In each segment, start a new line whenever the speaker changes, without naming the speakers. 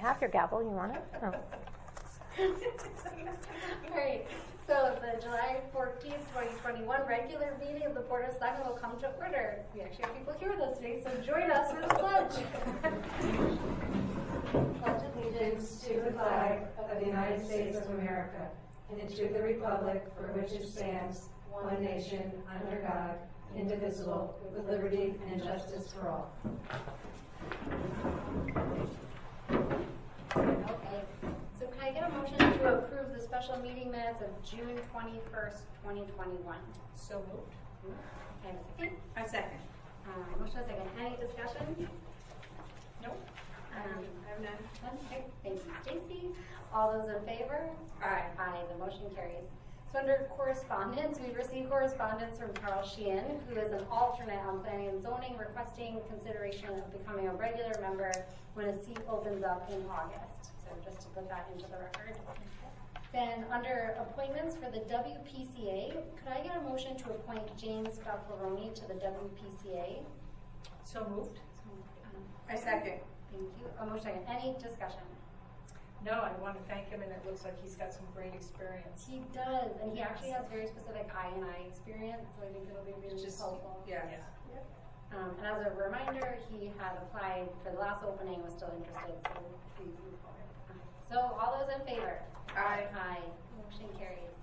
have your gavel. You want it? Oh.
All right. So the July 14th, 2021 regular meeting of the Board of Selectmen will come to order. We actually have people here with us today, so join us for the pledge. Pledge allegiance
to the flag of the United States of America and to the republic for which it stands, one nation, under God, indivisible, with liberty and justice for all.
Okay. So can I get a motion to approve the special meeting minutes of June 21st, 2021?
So moved.
Can I have a second?
I second.
Motion and second. Any discussion?
Nope. I have none.
Okay. Thank you, Stacy. All those in favor?
Aye.
Aye. The motion carries. So under correspondence, we received correspondence from Carl Sheehan, who is an alternate on planning and zoning, requesting consideration of becoming a regular member when a seat opens up in August. So just to put that into the record. Then under appointments for the WPCA, could I get a motion to appoint James Falcaroni to the WPCA?
So moved. I second.
Thank you. A motion. Any discussion?
No, I want to thank him, and it looks like he's got some great experience.
He does, and he actually has very specific I&I experience, so I think it'll be really helpful.
Yeah.
And as a reminder, he had applied for the last opening, was still interested, so please move forward. So all those in favor?
Aye.
Aye. Motion carries.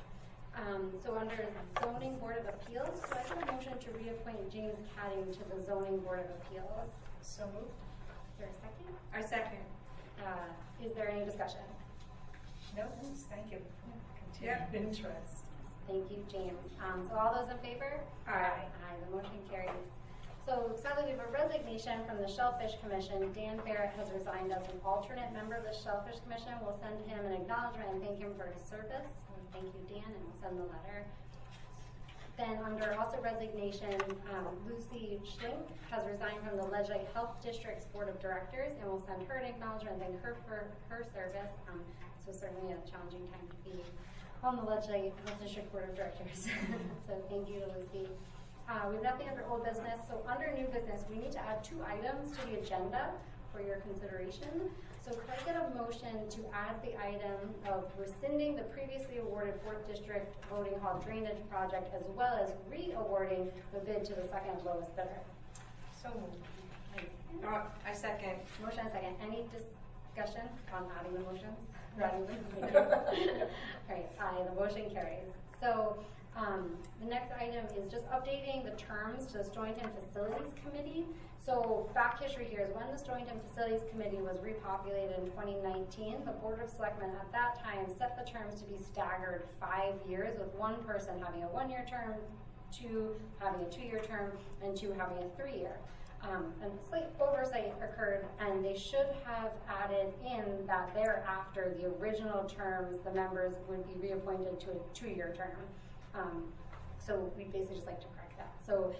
So under Zoning Board of Appeals, do I have a motion to reappoint James Cadding to the Zoning Board of Appeals?
So moved.
Is there a second?
I second.
Is there any discussion?
No, thank you for continued interest.
Thank you, James. So all those in favor?
Aye.
Aye. The motion carries. So sadly, we have a resignation from the Shellfish Commission. Dan Barrett has resigned as an alternate member of the Shellfish Commission. We'll send him an acknowledgement and thank him for his service. Thank you, Dan, and we'll send the letter. Then under also resignation, Lucy Schlink has resigned from the Ledgely Health District's Board of Directors, and we'll send her an acknowledgement and thank her for her service. So certainly a challenging time to be on the Ledgely Health District Board of Directors. So thank you to Lucy. We have nothing under old business. So under new business, we need to add 2 items to the agenda for your consideration. So could I get a motion to add the item of rescinding the previously awarded 4th District Voting Hall Drainage Project, as well as re-awarding the bid to the second lowest bidder?
So moved.
I second.
Motion and second. Any discussion on adding the motions? All right, aye, the motion carries. So the next item is just updating the terms to the Stonington Facilities Committee. So back history here is when the Stonington Facilities Committee was repopulated in 2019, the Board of Selectmen at that time set the terms to be staggered 5 years, with one person having a 1-year term, 2 having a 2-year term, and 2 having a 3-year. And a slight oversight occurred, and they should have added in that thereafter the original terms, the members would be reappointed to a 2-year term. So we basically just like to correct that. So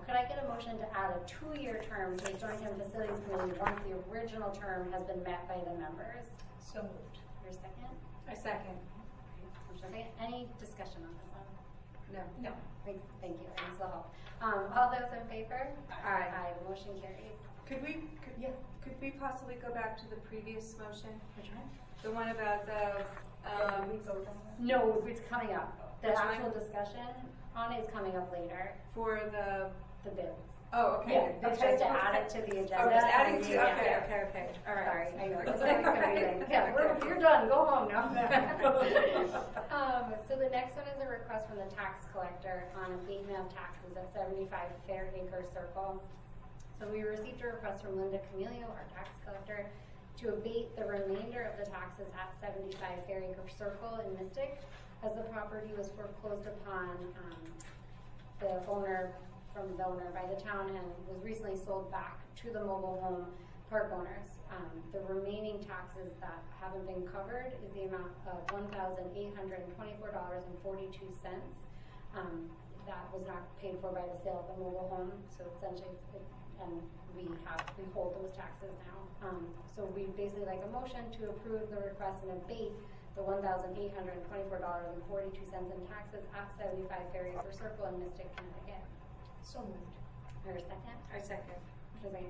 could I get a motion to add a 2-year term to the Stonington Facilities Committee once the original term has been met by the members?
So moved.
Your second?
I second.
Any discussion on this one?
No.
Thank you. Thanks for the help. All those in favor?
Aye.
Aye. The motion carries.
Could we possibly go back to the previous motion?
Which one?
The one about the
No, it's coming up. The
Which
actual
one?
discussion on it is coming up later.
for the.
The bids.
Oh, okay.
Yeah, it's just to add it to the agenda.
Oh, just adding to.
Yeah.
Okay. All right.
Sorry, I know it's always confusing. Yeah, you're done. Go home now. So the next one is a request from the tax collector on abatement of taxes at 75 Fair Acre Circle. So we received a request from Linda Camilio, our tax collector, to abate the remainder of the taxes at 75 Fair Acre Circle in Mystic, as the property was foreclosed upon from the owner by the town and was recently sold back to the mobile home park owners. The remaining taxes that haven't been covered is the amount of $1,824.42. That was not paid for by the sale of the mobile home, so essentially, and we hold those taxes now. So we basically like a motion to approve the request and abate the $1,824.42 in taxes at 75 Fair Acre Circle in Mystic, Connecticut.
So moved.
Or a second?
I second.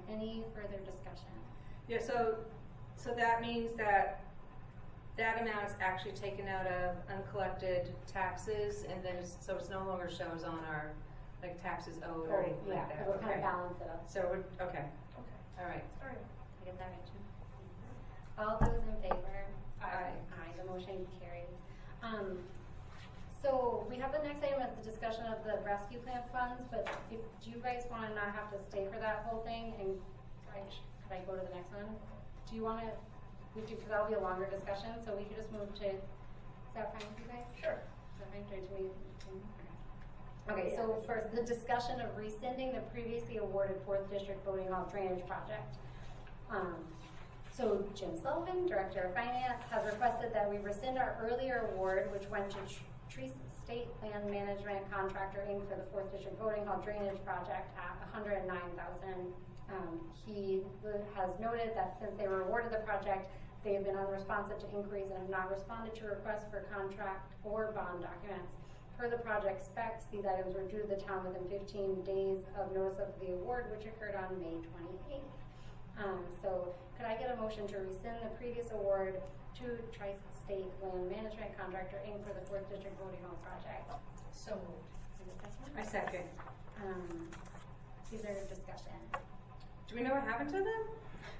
Any further discussion?
Yeah, so So that means that that amount's actually taken out of uncollected taxes, and then so it's no longer shows on our, like, taxes owed or anything like that.
It'll kind
Okay.
of balance it up.
So we're, okay, all right.
All right.
You get that right, Jim? All those in favor?
Aye.
Aye, the motion carries. So we have the next item is the discussion of the rescue plan funds, but if, do you guys wanna not have to stay for that whole thing, and could I go to the next one? Do you wanna, cause that'll be a longer discussion, so we could just move to, is that fine with you guys?
Sure.
Is that fine, do we? Okay, so first, the discussion of rescinding the previously awarded 4th District Voting Hall Drainage Project. So Jim Sullivan, Director of Finance, has requested that we rescind our earlier award, which went to Trees State Land Management Contractor Inc. for the 4th District Voting Hall Drainage Project at $109,000. He has noted that since they were awarded the project, they have been unresponsive to inquiries and have not responded to requests for contract or bond documents. Per the project specs, these items were due to the town within 15 days of notice of the award, which occurred on May 28th. So could I get a motion to rescind the previous award to Tri-State Land Management Contractor Inc. for the 4th District Voting Hall Project?
So moved.
I second.
Is there a discussion?
Do we know what happened to them?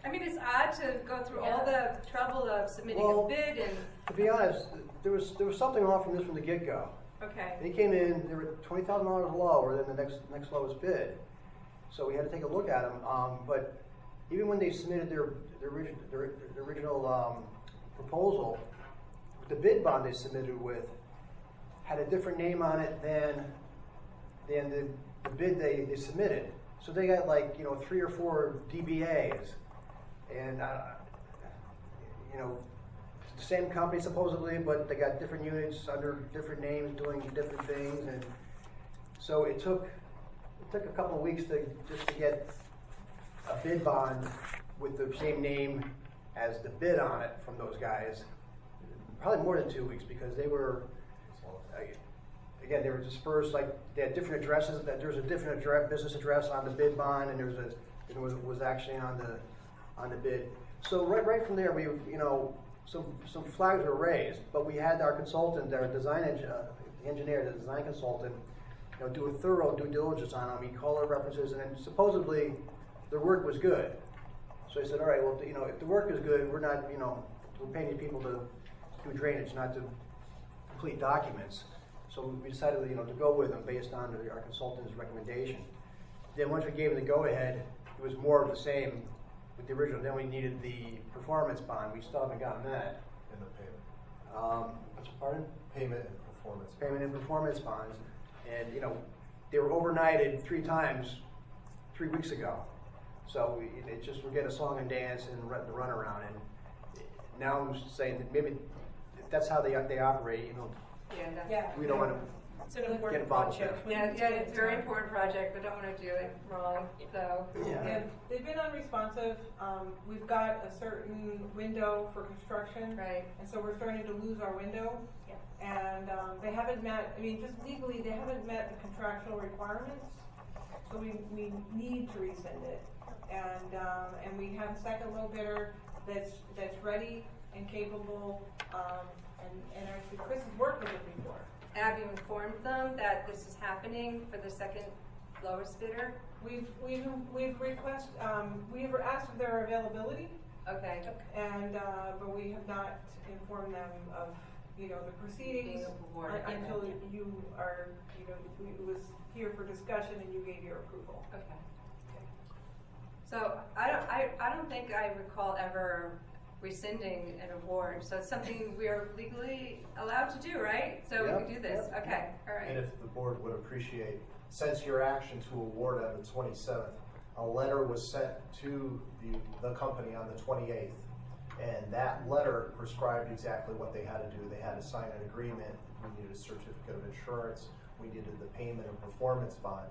I mean, it's odd to go through all the trouble of submitting a bid and.
To be honest, there was something off from this from the get-go.
Okay.
They came in, they were $20,000 lower than the next lowest bid, so we had to take a look at them. But even when they submitted their original proposal, the bid bond they submitted with had a different name on it than the bid they submitted. So they got, like, 3 or 4 DBAs, and the same company supposedly, but they got different units under different names doing different things, and so it took a couple of weeks just to get a bid bond with the same name as the bid on it from those guys. Probably more than 2 weeks, because they were, again, they were dispersed, like, they had different addresses. That there's a different business address on the bid bond, and it was actually on the bid. So right from there, we some flags were raised, but we had our consultant, our design engineer, the design consultant, do a thorough due diligence on them. He called our references, and then supposedly their work was good. So he said, all right, well, if the work is good, we're not, we're paying these people to do drainage, not to complete documents. So we decided, to go with them based on our consultant's recommendation. Then once we gave them the go-ahead, it was more of the same with the original. Then we needed the performance bond. We still haven't gotten that.
And the payment.
Pardon?
Payment and performance.
Payment and performance bonds. And, they were overnighted 3 times 3 weeks ago. So we're getting a song and dance and the run around. And now I'm saying that maybe if that's how they operate, we don't want to.
It's an
Get
important
involved
project.
with
Yeah, it's a very important project, but don't want to do it wrong, so.
Yeah.
They've been unresponsive. We've got a certain window for construction.
Right.
And so we're starting to lose our window.
Yeah.
And they haven't met, just legally, they haven't met the contractual requirements. So we need to rescind it. And we have a second low bidder that's ready and capable, and actually Chris has worked with it before.
Have you informed them that this is happening for the second lowest bidder?
We've asked for their availability,
Okay.
and but we have not informed them of the proceedings
Being awarded.
until
Okay.
you are it was here for discussion and you gave your approval.
Okay. So I don't think I recall ever rescinding an award. So it's something we are legally allowed to do, right? So we can do this.
Yep.
Okay. All right.
And if the board would appreciate, since your action to award on the 27th, a letter was sent to the company on the 28th, and that letter prescribed exactly what they had to do. They had to sign an agreement. We needed a certificate of insurance. We needed the payment and performance bond.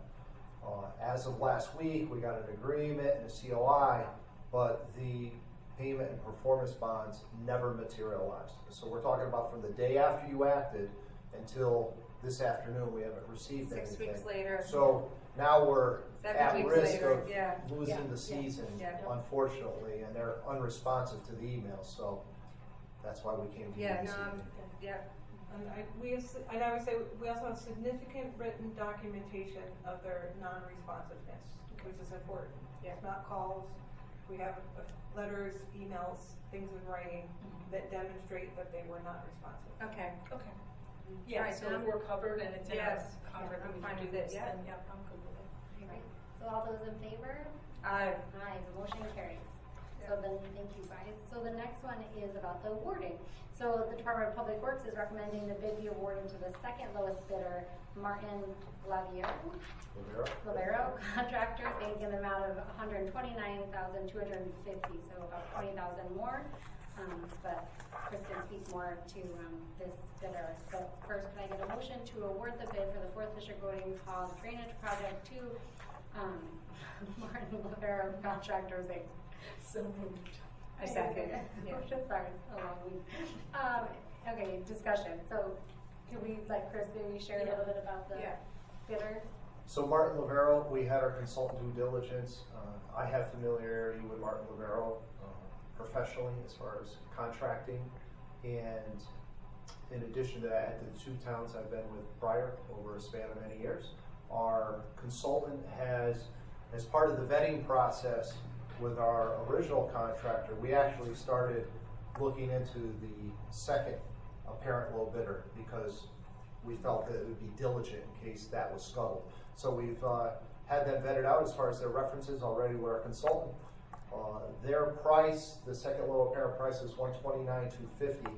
As of last week, we got an agreement and a COI, but the payment and performance bonds never materialized. So we're talking about from the day after you acted until this afternoon, we haven't received anything.
6 weeks later.
So now we're
7
at
weeks
risk
later,
of
yeah.
losing
Yeah.
the season,
Yeah.
unfortunately, and they're unresponsive to the emails, so that's why we came to you
Yeah,
this
no,
evening.
And I would say, we also have significant written documentation of their non-responsiveness, which is important.
Yeah.
It's not calls, we have letters, emails, things in writing that demonstrate that they were not responsive.
Okay.
Okay. Yeah,
Right,
so
then-
if we're covered and it's in our
Yes,
contract,
I'm
we
fine
can do
with it,
this,
yeah.
then yeah, I'm good with it.
Right. So all those in favor?
Aye.
Aye, the motion carries. So then, thank you guys. So the next one is about the awarding. So the Department of Public Works is recommending the bid be awarded to the second lowest bidder, Martin Lavero Contractors, Inc., in the amount of $129,250, so about $20,000 more. But Chris can speak more to this bidder. But first, can I get a motion to award the bid for the 4th District Voting Hall Drainage Project to Martin Lavero Contractors, Inc.?
So moved.
I second. Yeah.
Sorry, it's a long week. Okay, discussion. So can we let Chris maybe share a little bit about the
Yeah.
bidder?
So Martin Lavero, we had our consultant due diligence. I have familiarity with Martin Lavero professionally as far as contracting. And in addition to that, at the 2 towns I've been with prior over a span of many years, our consultant has, as part of the vetting process with our original contractor, we actually started looking into the second apparent low bidder because we felt that it would be diligent in case that was scuttled. So we've had them vetted out as far as their references already with our consultant. Their price, the second low apparent price is $129,250.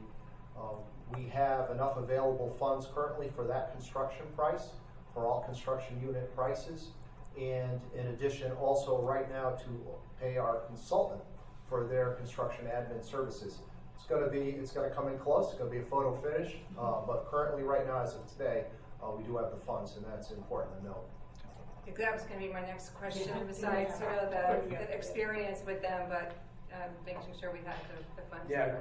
We have enough available funds currently for that construction price, for all construction unit prices. And in addition, also right now to pay our consultant for their construction admin services. It's gonna come in close, it's gonna be a photo finish, but currently right now as of today, we do have the funds, and that's important to note.
That was gonna be my next question, besides, the experience with them, but, making sure we had the funds.
Yeah,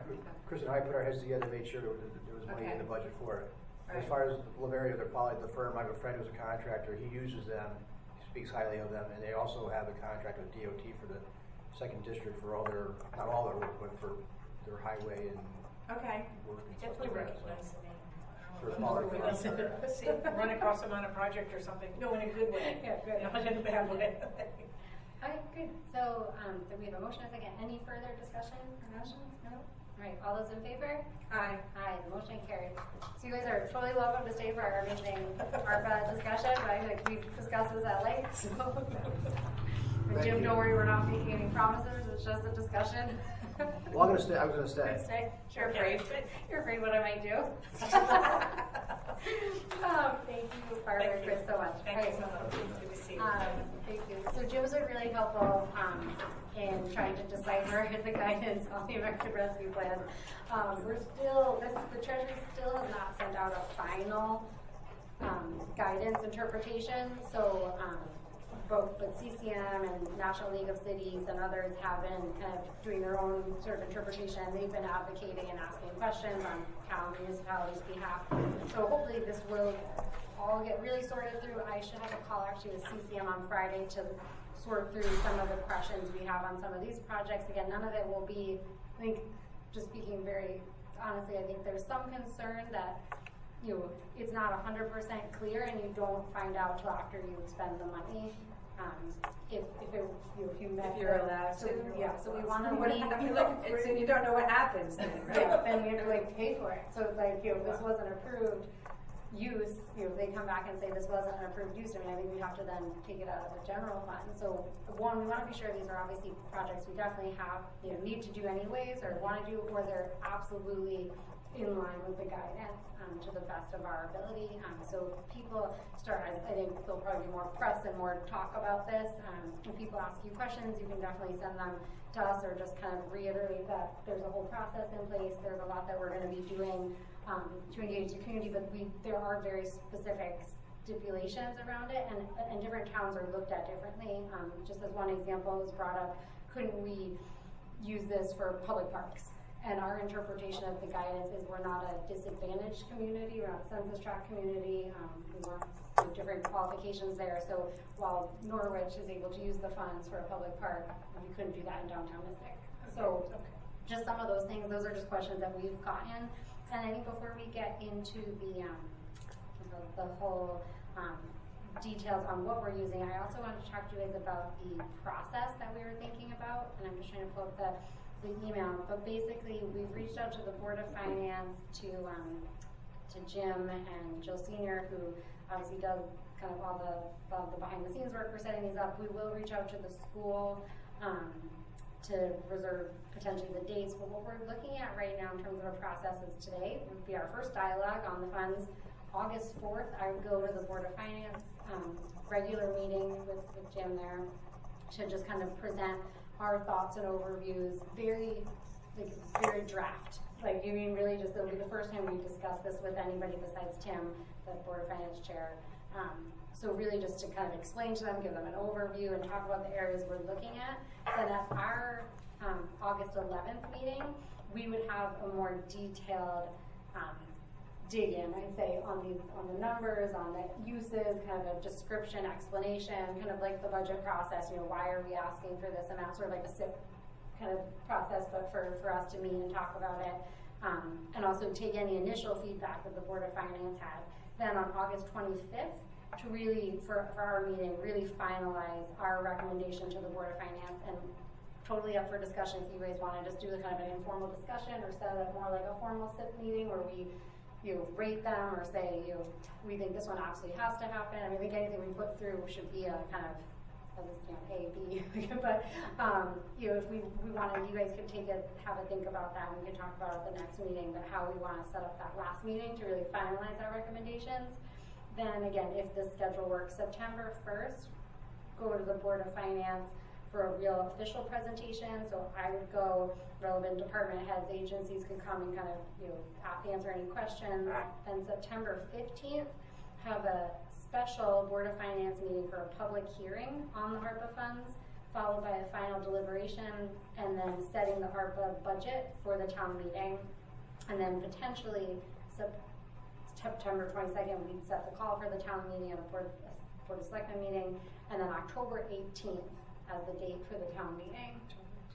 Chris and I put our heads together, made sure there was money in the budget for it. As
Right.
far as Lavero, they're probably the firm, I have a friend who's a contractor, he uses them, he speaks highly of them, and they also have a contract with DOT for the 2nd District for all their, not all their work, but for their highway and
Okay.
work and stuff
Definitely
like that.
recognize the name.
For smaller firms.
See, run across them on a project or something, no, in a good way.
Yeah, good.
Not in a bad way.
Okay, good. So, do we have a motion and a second? Any further discussion or questions? No? All right, all those in favor?
Aye.
Aye, the motion carries. So you guys are totally welcome to stay for our amazing ARPA discussion, but we've discussed this at length, so. And
Thank
Jim,
you.
don't worry, we're not making any promises, it's just a discussion.
Well, I was gonna stay.
Good stay. You're
Okay.
afraid, you're afraid what I might do. Thank you, Barbara and Chris, so much.
Thank you
All
so
right.
much. Good to see you.
Thank you. So Jim's been really helpful in trying to decipher the guidance on the American Rescue Plan. The Treasury still has not sent out a final guidance interpretation. So both CCM and National League of Cities and others have been kind of doing their own sort of interpretation. They've been advocating and asking questions on town municipalities' behalf. So hopefully this will all get really sorted through. I should have a call actually with CCM on Friday to sort through some of the questions we have on some of these projects. Again, none of it will be, I think, just speaking very honestly, I think there's some concern that it's not 100% clear and you don't find out till after you spend the money. If
You're allowed
so,
to.
yeah, so we want to
What do you, and you don't know what happens then, right?
yeah, then we have to pay for it. So it's like, if this wasn't approved use, they come back and say this wasn't an approved use, I think we have to then take it out of the general fund. So one, we want to be sure these are obviously projects we definitely have, need to do anyways or want to do, or they're absolutely in line with the guidance to the best of our ability. So people I think there'll probably be more press and more talk about this. When people ask you questions, you can definitely send them to us or just kind of reiterate that there's a whole process in place. There's a lot that we're going to be doing to engage the community, but there are very specific stipulations around it, and different towns are looked at differently. Just as one example was brought up, couldn't we use this for public parks? And our interpretation of the guidance is we're not a disadvantaged community, we're not a census tract community, we want different qualifications there. So while Norwich is able to use the funds for a public park, we couldn't do that in downtown Mystic. So just some of those things, those are just questions that we've gotten. And I think before we get into the whole details on what we're using, I also wanted to talk to you guys about the process that we were thinking about. And I'm just trying to pull up the email, but basically we've reached out to the Board of Finance, to Jim and Jill Senior, who obviously does kind of all the behind the scenes work for setting these up. We will reach out to the school to reserve potentially the dates, but what we're looking at right now in terms of a process is today would be our first dialogue on the funds. August 4th, I would go to the Board of Finance regular meeting with Jim there to just kind of present our thoughts and overviews, very draft. Like, you mean really just, it'll be the first time we discuss this with anybody besides Tim, the Board of Finance chair. So really just to kind of explain to them, give them an overview and talk about the areas we're looking at. Then at our August 11th meeting, we would have a more detailed dig in, I'd say, on the numbers, on the uses, kind of a description, explanation, kind of like the budget process, why are we asking for this amount, sort of like a SIP kind of process, but for us to meet and talk about it, and also take any initial feedback that the Board of Finance had. Then on August 25th, to really, for our meeting, really finalize our recommendation to the Board of Finance, and totally up for discussion if you guys want to just do the kind of an informal discussion or set it up more like a formal SIP meeting where we rate them or say, we think this one absolutely has to happen. I mean, I think anything we put through should be a kind of, A, B. But, if we wanted, you guys could have a think about that, and we could talk about it at the next meeting, but how we want to set up that last meeting to really finalize our recommendations. Then again, if the schedule works, September 1st, go to the Board of Finance for a real official presentation. So I would go, relevant department heads, agencies could come and kind of, answer any questions. And September 15th, have a special Board of Finance meeting for a public hearing on the ARPA funds, followed by a final deliberation, and then setting the ARPA budget for the town meeting. And then potentially September 22nd, we'd set the call for the town meeting and a Board of Selectmen meeting, and then October 18th as the date for the town meeting.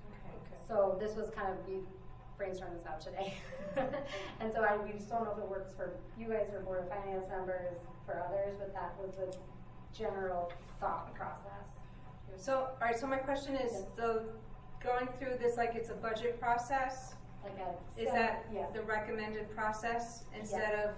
Okay.
So this was kind of, we brainstormed this out today. And so we just don't know if it works for you guys or Board of Finance members, for others, but that was the general thought process.
So, all right, so my question is, so going through this like it's a budget process, is that the recommended process instead of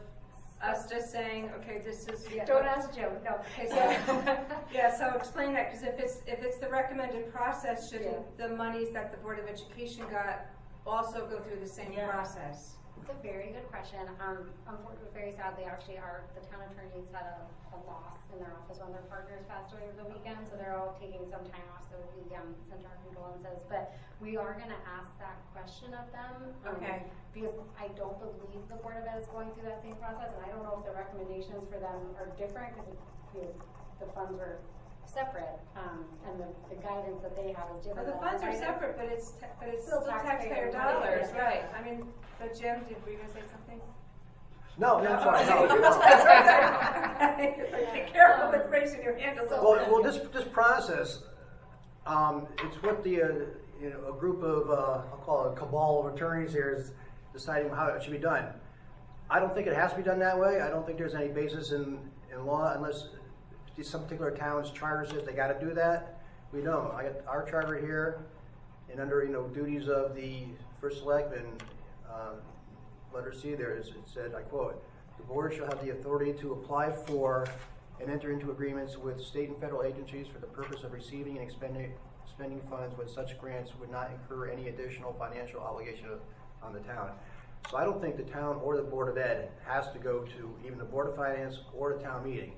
us just saying, okay, this is.
Yeah, don't ask Jim. No.
Okay, so yeah, so explain that, because if it's the recommended process, shouldn't the monies that the Board of Education got also go through the same process?
It's a very good question. Unfortunately, very sadly, actually, the town attorneys had a loss in their office. One of their partners passed away over the weekend, so they're all taking some time off. So we sent our condolences. But we are going to ask that question of them. Because I don't believe the Board of Ed is going through that same process, and I don't know if the recommendations for them are different because the funds were separate, and the guidance that they have is different.
Well, the funds are separate, but it's still taxpayer dollars, right? I mean, but Jim, were you going to say something?
No, I'm sorry.
Be careful with raising your hand a little bit.
Well, this process, it's what a group of I'll call it a cabal of attorneys here is deciding how it should be done. I don't think it has to be done that way. I don't think there's any basis in law unless some particular town's charter says they got to do that. We don't. I got our charter here, and under duties of the first selectman, letter C there it said, I quote, "The board shall have the authority to apply for and enter into agreements with state and federal agencies for the purpose of receiving and expending funds when such grants would not incur any additional financial obligation on the town." So I don't think the town or the Board of Ed has to go to even the Board of Finance or the town meeting.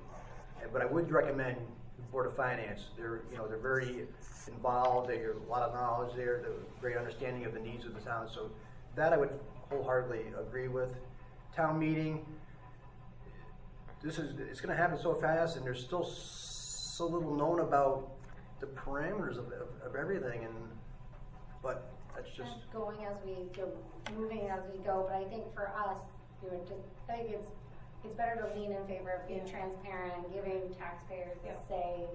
But I would recommend the Board of Finance. They're very involved. They have a lot of knowledge there, the great understanding of the needs of the town. So that I would wholeheartedly agree with. Town meeting, it's going to happen so fast, and there's still so little known about the parameters of everything. But that's just,
going as we go, moving as we go, but I think for us, I think it's better to lean in favor of being transparent and giving taxpayers a say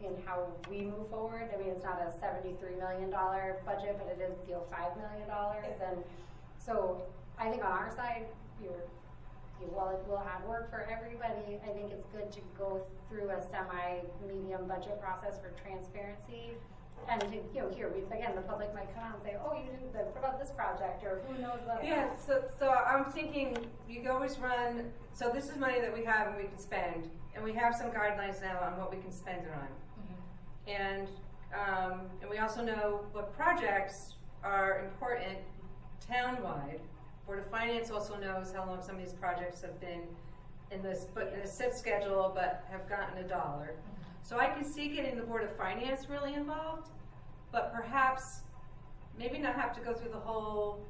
in how we move forward. I mean, it's not a $73 million budget, but it is, $5 million. And so I think on our side, while it will add work for everybody, I think it's good to go through a semi-medium budget process for transparency. And to, here, again, the public might come out and say, oh, you didn't, what about this project, or who knows about that?
So I'm thinking, you can always run, so this is money that we have and we can spend, and we have some guidelines now on what we can spend it on. And we also know what projects are important town-wide. Board of Finance also knows how long some of these projects have been in the SIP schedule, but have gotten $1. So I can see getting the Board of Finance really involved, but perhaps maybe not have to go through the whole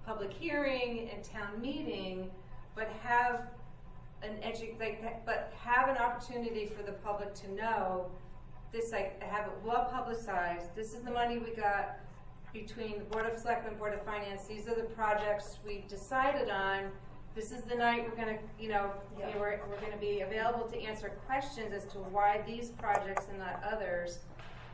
public hearing and town meeting, but have have an opportunity for the public to know this, have it well publicized. This is the money we got between the Board of Selectmen, Board of Finance. These are the projects we decided on. This is the night we're gonna, we're gonna be available to answer questions as to why these projects and not others.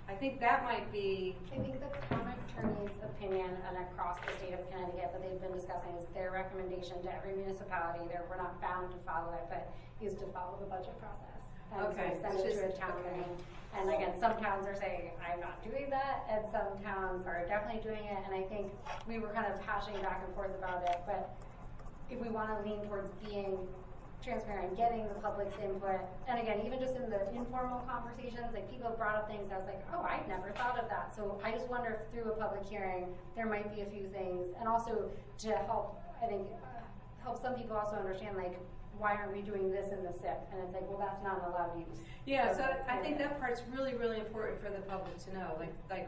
I think that might be.
I think the common attorney's opinion, and across the state of Connecticut that they've been discussing, is their recommendation to every municipality. We're not bound to follow it, but is to follow the budget process. And
Okay.
so send it to a town meeting. And again, some towns are saying, I'm not doing that, and some towns are definitely doing it. And I think we were kind of hashing back and forth about it, but if we want to lean towards being transparent, getting the public's input, and again, even just in the informal conversations, people have brought up things I was like, oh, I never thought of that. So I just wonder if through a public hearing, there might be a few things, and also to help, I think, help some people also understand, why aren't we doing this in the SIP? And it's well, that's not an allowed use.
Yeah, so I think that part's really, really important for the public to know,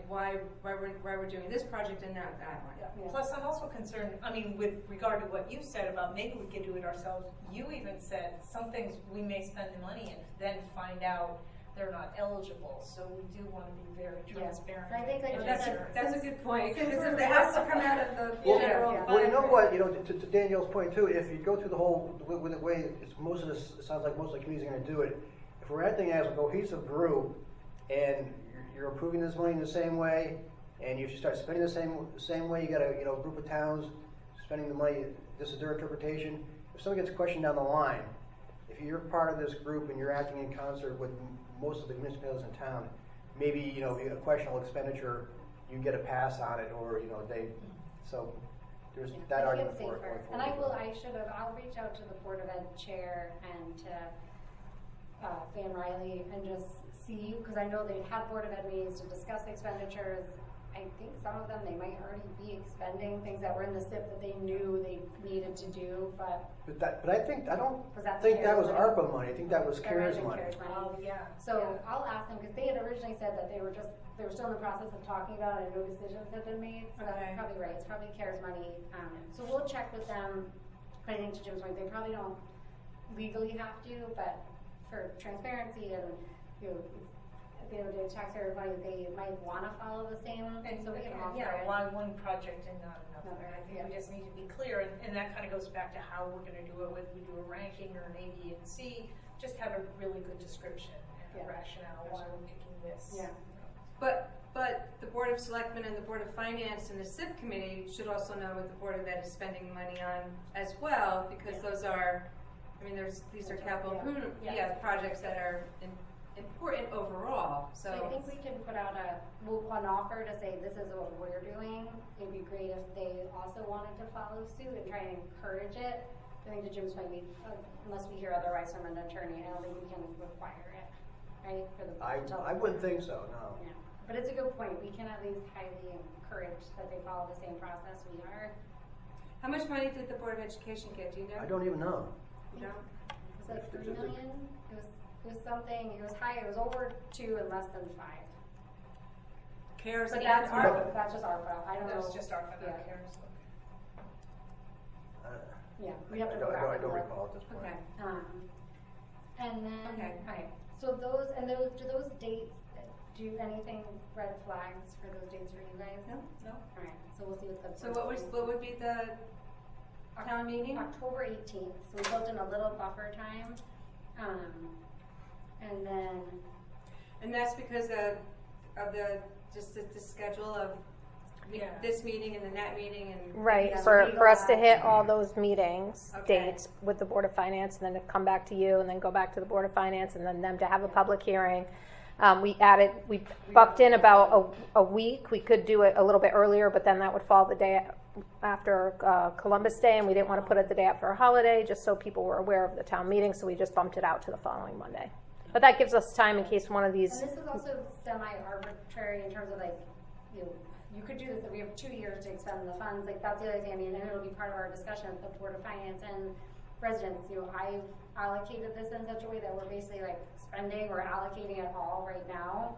why we're doing this project and not that one.
Yeah. Plus, I'm also concerned, with regard to what you said about maybe we could do it ourselves. You even said some things we may spend the money in, then find out they're not eligible. So we do want to be very transparent.
So I think
that's a good point, because if it has to come out of the general fund.
Well, you know what, to Danielle's point too, if you go through the whole, with the way most of this, it sounds like most of the communities are gonna do it, if we're acting as a cohesive group, and you're approving this money in the same way, and you should start spending the same way, you got a group of towns spending the money, this is their interpretation. If someone gets questioned down the line, if you're part of this group and you're acting in concert with most of the municipalities in town, maybe a questionable expenditure, you get a pass on it, or so there's that argument for it.
And I'll reach out to the Board of Ed chair and to Van Riley and just see, because I know they had Board of Ed meetings to discuss expenditures. I think some of them they might already be expending things that were in the SIP that they knew they needed to do, but
I don't think that was ARPA money. I think that was CARES money.
Oh, yeah.
So I'll ask them, because they had originally said that they were still in the process of talking about it and no decisions had been made. So that's probably right. It's probably CARES money. So we'll check with them. I think to Jim's point, they probably don't legally have to, but for transparency and at the end of the day, taxpayer money, they might want to follow the same.
And
so we can offer
yeah,
it.
why one project and not another? I think
Yeah.
we just need to be clear, and that kind of goes back to how we're going to do it, whether we do a ranking or an A, B, and C. Just have a really good description and a rationale why we're picking this.
Yeah.
But the Board of Selectmen and the Board of Finance and the SIP committee should also know what the Board of Ed is spending money on as well, because those are, these are capital improvement projects that are important overall. So
I think we can put out an offer to say this is what we're doing. It'd be great if they also wanted to follow suit and try and encourage it. I think to Jim's point, unless we hear otherwise from an attorney, I don't think we can require it, right? For the
I wouldn't think so, no.
Yeah. But it's a good point. We can at least highly encourage that they follow the same process we are.
how much money did the Board of Education get? Do you know?
I don't even know.
You know?
Was that 3 million? It was something. It was high. It was over 2 and less than 5.
CARES.
But that's ARPA. That's just ARPA. I don't know.
That's just ARPA, not CARES.
Yeah, we have to
I
go back.
don't recall at this point.
Okay.
And then,
Okay.
all right. So those dates, Do you, anything red flags for those dates for you guys?
No.
Alright, so we'll see what the.
So what would be the town meeting?
October 18th, so we built in a little buffer time, and then.
And that's because of the, just the schedule of this meeting and then that meeting and.
Right,
Yeah,
for
legal
us to hit
action.
all those meetings,
Okay.
dates with the Board of Finance, and then to come back to you, and then go back to the Board of Finance, and then them to have a public hearing. We buffed in about a week. We could do it a little bit earlier, but then that would fall the day after Columbus Day, and we didn't want to put it the day after a holiday, just so people were aware of the town meeting, so we just bumped it out to the following Monday. But that gives us time in case one of these.
And this is also semi-arbitrary in terms of like, you could do this, we have 2 years to expend the funds, like that's the other thing, I mean, and it'll be part of our discussion at the Board of Finance and residents, I've allocated this in such a way that we're basically like spending or allocating it all right now,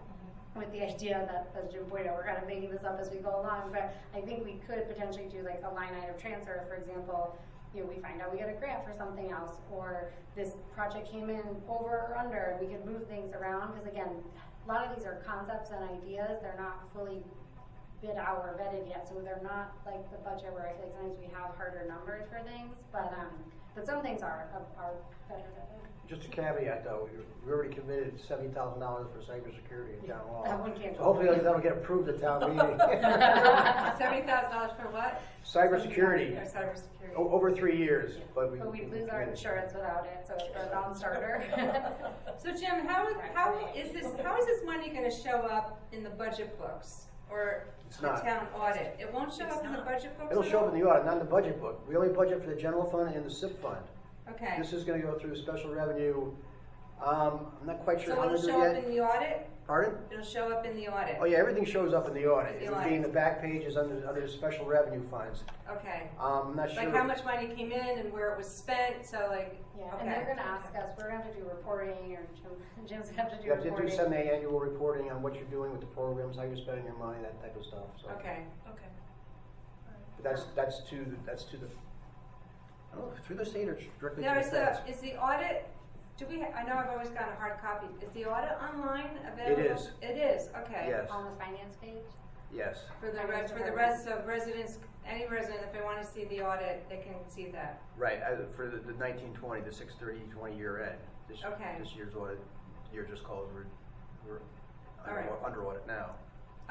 with the idea that, as Jim pointed out, we're kind of making this up as we go along, but I think we could potentially do like a line item transfer, for example, we find out we get a grant for something else, or this project came in over or under, and we could move things around, because again, a lot of these are concepts and ideas, they're not fully bid out or vetted yet, so they're not like the budget where I feel like sometimes we have harder numbers for things, but some things are better vetted.
Just a caveat though, we already committed $70,000 for cybersecurity in town hall.
That one can't
So
go
hopefully
away.
that'll get approved at town meeting.
$70,000 for what?
Cybersecurity,
Or cybersecurity.
over 3 years, but we.
But we'd lose our insurance without it, so it's a non-starter.
So Jim, how is this money gonna show up in the budget books or
It's
the
not.
town audit? It won't show up in the budget books?
It'll
at
show
all?
up in the audit, not in the budget book. We only budget for the general fund and the SIP fund.
Okay.
This is gonna go through special revenue. I'm not quite sure
So
how to
it'll
do
show
it
up
yet.
in the audit?
Pardon?
It'll show up in the audit?
Oh yeah, everything shows up in the audit.
The
It'll be
audit.
in the back pages under the special revenue funds.
Okay.
I'm not sure.
Like how much money came in and where it was spent, so like,
Yeah,
okay.
and they're gonna ask us, we're gonna have to do reporting, or Jim's gonna have to do
You have to do
reporting.
semi-annual reporting on what you're doing with the programs, how you're spending your money, that type of stuff, so.
Okay.
But that's to the, I don't know, through the state or directly to
Now,
the feds.
is the audit, I know I've always gotten a hard copy, is the audit online available?
is.
It is, okay.
Yes,
On the finance page?
yes.
For the residents, any resident, if they want to see the audit, they can see that.
Right, for the 1920, the 6/30/20 year end.
Okay.
This year's audit, year just closed, we're
All right.
under audit now.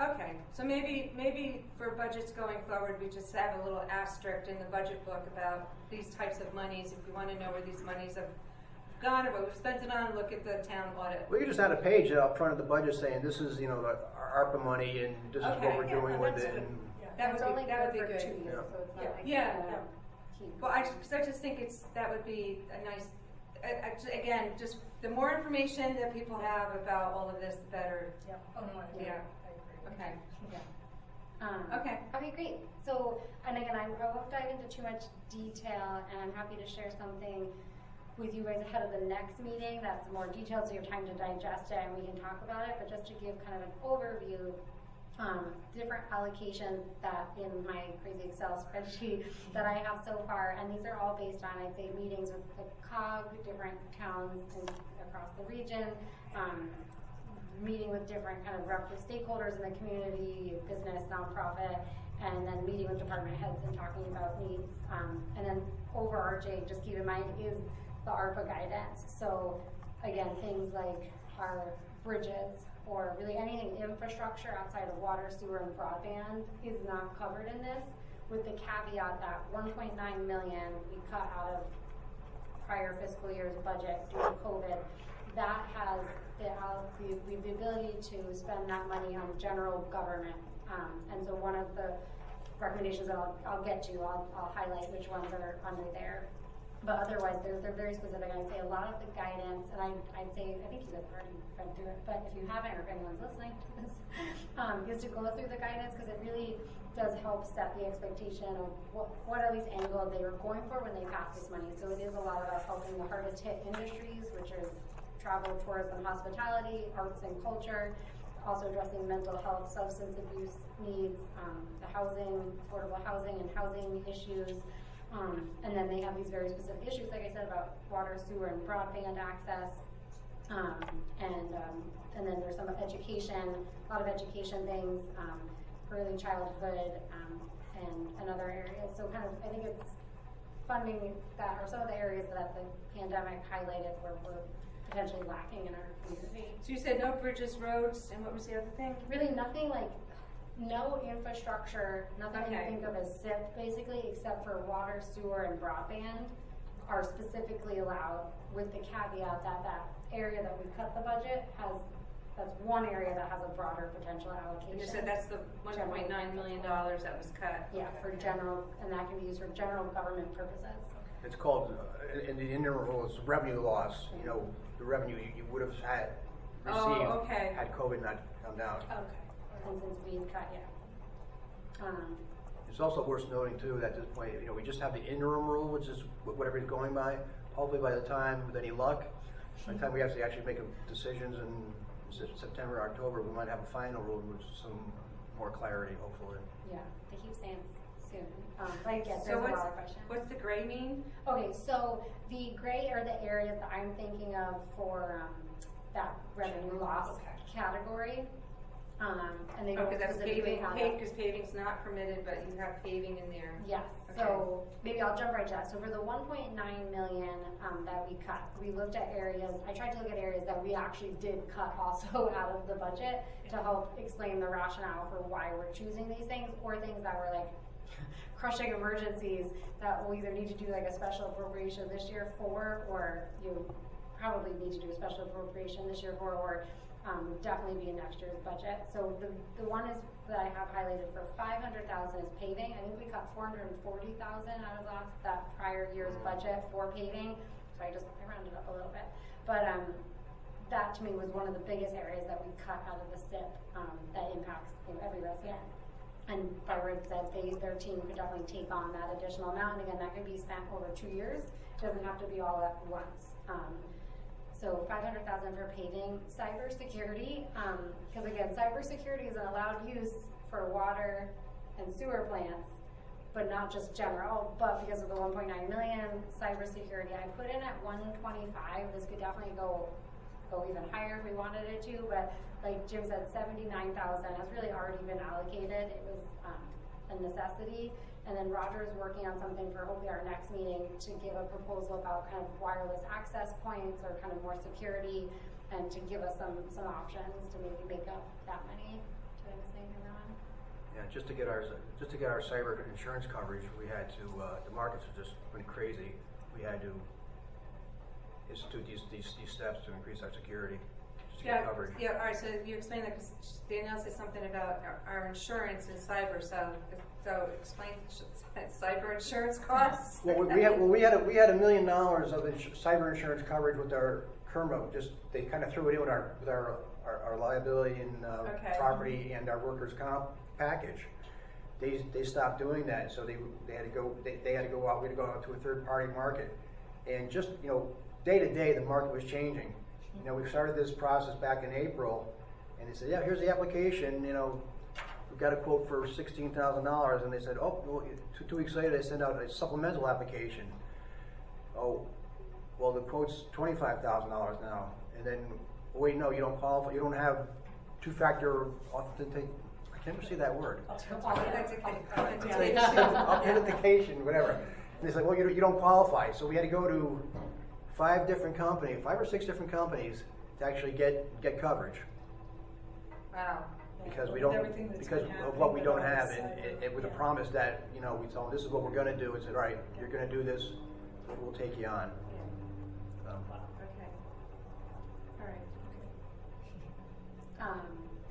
Okay, so maybe for budgets going forward, we just have a little asterisk in the budget book about these types of monies. If you want to know where these monies have gone or what we've spent it on, look at the town audit.
We could just add a page up front of the budget saying, this is, our ARPA money and this is
Okay.
what we're
Yeah,
doing with it. And
That
It's
would
only
be, that would be
good for
good.
2 years, so it's not like.
Yeah.
keep-
Well, because I just think that would be a nice, again, just the more information that people have about all of this, the better.
Yeah. Oh, no, I agree.
Yeah.
I agree.
Okay.
Okay.
Okay.
Okay, great. So, and again, I won't dive into too much detail, and I'm happy to share something with you guys ahead of the next meeting that's more detailed, so you have time to digest it and we can talk about it. But just to give kind of an overview, different allocations that in my crazy Excel spreadsheet that I have so far, and these are all based on, I'd say, meetings with the COG, different towns across the region, meeting with different kind of stakeholders in the community, business, nonprofit, and then meeting with department heads and talking about needs. And then overarching, just keep in mind, is the ARPA guidance. So again, things like our bridges or really anything infrastructure outside of water, sewer, and broadband is not covered in this, with the caveat that 1.9 million we cut out of prior fiscal year's budget due to COVID. That has the ability to spend that money on general government. And so one of the recommendations that I'll get to, I'll highlight which ones are under there. But otherwise, they're very specific. I'd say a lot of the guidance, and I'd say, I think you guys have already read through it, but if you haven't, or if anyone's listening to this, is to go through the guidance, because it really does help set the expectation of what at least angle they were going for when they passed this money. So it is a lot about helping the hardest hit industries, which are travel, tourism, hospitality, arts and culture, also addressing mental health, substance abuse needs, the housing, affordable housing and housing issues. And then they have these very specific issues, like I said, about water, sewer, and broadband access. And then there's some education, a lot of education things, early childhood, and other areas. So kind of, I think it's funding that are some of the areas that the pandemic highlighted where we're potentially lacking in our community.
So you said no bridges, roads, and what was the other thing?
Really nothing like, no infrastructure, nothing you
Okay.
think of as SIP basically, except for water, sewer, and broadband are specifically allowed, with the caveat that that area that we cut the budget that's one area that has a broader potential allocation.
You said that's the $1.9 million that was cut.
Yeah, for general, and that can be used for general government purposes.
It's called, in the interim rule, it's revenue loss. You know, the revenue you would have had received
okay.
had COVID not come down.
Okay. And since we've cut, yeah.
It's also worth noting too that at this point, you know, we just have the interim rule, which is what everybody's going by. Hopefully by the time, with any luck, by the time we have to actually make decisions in September, October, we might have a final rule with some more clarity, hopefully.
Yeah, they keep saying soon. I guess
So
there's a lot of questions.
what's the gray mean?
Okay, so the gray are the areas that I'm thinking of for that revenue loss category. And they don't
Okay, that's
specifically
paving,
have that.
because paving's not permitted, but you have paving in there.
Yes,
Okay.
so maybe I'll jump right to that. So for the 1.9 million that we cut, we looked at areas, I tried to look at areas that we actually did cut also out of the budget to help explain the rationale for why we're choosing these things, or things that were like crushing emergencies that we'll either need to do like a special appropriation this year for, or you probably need to do a special appropriation this year for, or definitely be in next year's budget. So the one is that I have highlighted for 500,000 is paving. I think we cut 440,000 out of that prior year's budget for paving. So I rounded up a little bit, but that to me was one of the biggest areas that we cut out of the SIP that impacts every resident. And Byron said their team could definitely take on that additional amount, and again, that could be spent over 2 years. It doesn't have to be all at once. So 500,000 for paving. Cybersecurity, because again, cybersecurity is an allowed use for water and sewer plants, but not just general, but because of the 1.9 million cybersecurity, I put in at 125. This could definitely go even higher if we wanted it to, but like Jim said, 79,000 has really already been allocated. It was a necessity. And then Roger's working on something for hopefully our next meeting to give a proposal about kind of wireless access points or kind of more security, and to give us some options to maybe make up that money. Did I miss anything on?
Yeah, just to get our cyber insurance coverage, we had to. The markets have just been crazy. We had to institute these steps to increase our security, just to get coverage.
Yeah. All right. So you explained that because Danielle said something about our insurance and cyber. So explain cyber insurance costs.
Well, we had $1 million of cyber insurance coverage with our Kermo. Just they kind of threw it in with our liability and property and our workers' comp package. They stopped doing that, so they had to go. They had to go out. We had to go out to a third-party market, and just day to day, the market was changing. We started this process back in April, and they said, "Yeah, here's the application." We got a quote for $16,000, and they said, "Oh, well, 2 weeks later, they sent out a supplemental application." Oh, well, the quote's $25,000 now, and then wait, no, you don't qualify. You don't have two-factor authentic. I can't ever say that word. Authentication, whatever. And they said, "Well, you don't qualify." So we had to go to 5 or 6 different companies to actually get coverage.
Wow.
Because of what we don't have, and with the promise that we told them this is what we're going to do, and said, all right, you're going to do this, we'll take you on.
Okay. All right.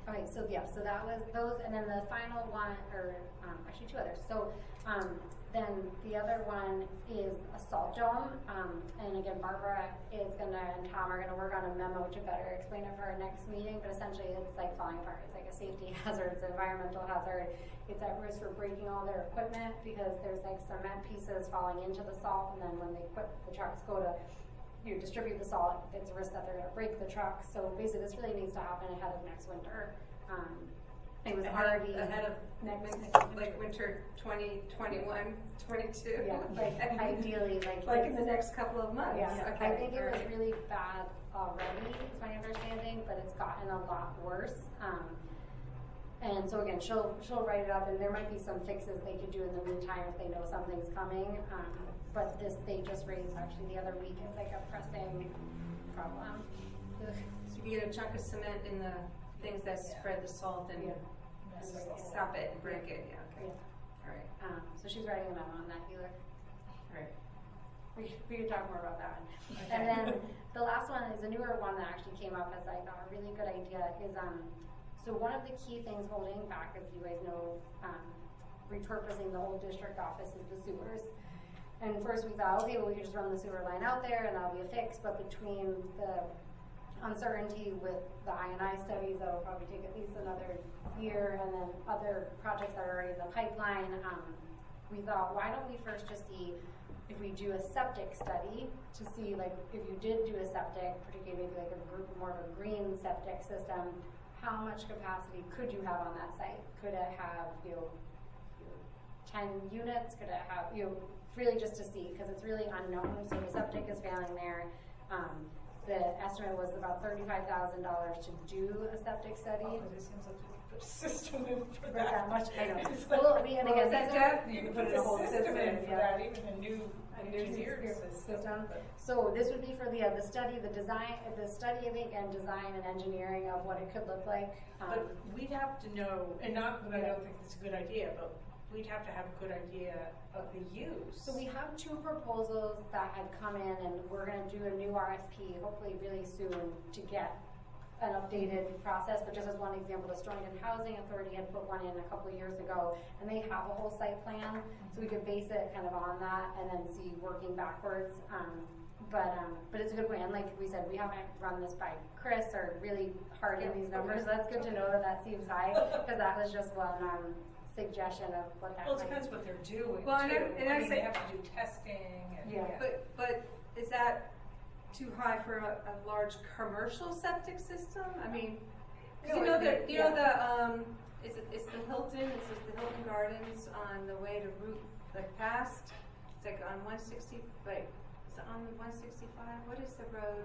Okay, so yeah, so that was those, and then the final one, or actually 2 others. So then the other one is a salt dome, and again, Barbara and Tom are gonna work on a memo to better explain it for our next meeting, but essentially it's like falling apart. It's like a safety hazard, it's an environmental hazard. It's at risk for breaking all their equipment because there's like cement pieces falling into the salt, and then when the trucks go to distribute the salt, it's a risk that they're gonna break the trucks. So basically this really needs to happen ahead of next winter. It was already
ahead of
next,
like winter 2021, 22.
yeah, like ideally,
like in the next couple of months.
Yeah,
Okay.
I think it was
Alright.
really bad already, is my understanding, but it's gotten a lot worse. And so again, she'll write it up, and there might be some fixes they could do in the meantime if they know something's coming. But this, they just raised actually the other week as like a pressing problem.
So you get a chunk of cement in the things that spread the salt and stop it and break it. Yeah. Okay.
Yeah.
All right.
So she's writing a memo on that, Healer.
All right.
We could talk more about that one.
Okay.
And then the last one is a newer one that actually came up as I thought a really good idea is, so one of the key things holding back, as you guys know, repurposing the old district office is the sewers. And first we thought, okay, well, we could just run the sewer line out there and that'll be a fix, but between the uncertainty with the I&I studies, that'll probably take at least another year, and then other projects that are already in the pipeline, we thought, why don't we first just see if we do a septic study to see, like, if you did do a septic, particularly maybe like more of a green septic system, how much capacity could you have on that site? Could it have, 10 units? Could it have, really just to see, because it's really unknown. So the septic is failing there. The estimate was about $35,000 to do a septic study.
Oh, it seems like you could put a system in for
For that much, I know.
It's like,
Well, and again,
that,
these are-
you could put a whole system in for that, even a new engineered
system. So this would be for the study, the design, the study, I think, and design and engineering of what it could look like.
But we'd have to know, and not that I don't think it's a good idea, but we'd have to have a good idea of the use.
So we have 2 proposals that had come in, and we're going to do a new RFP hopefully really soon to get an updated process. But just as one example, the Stonington Housing Authority had put one in a couple of years ago, and they have a whole site plan, so we could base it kind of on that and then see working backwards. But it's a good plan. Like we said, we haven't run this by Chris or really hard in these numbers. That's good to know that seems high, because that was just one suggestion of what that
Well, it
might
depends what they're doing,
Well,
too.
and I
I mean,
say-
they have to do testing and.
Yeah.
But is that too high for a large commercial septic system? I mean, 'cause
No,
you know
it-
it's the Hilton, it's the Hilton Gardens on the way to Route, like past, it's like on 160, like, is it on 165? What is the road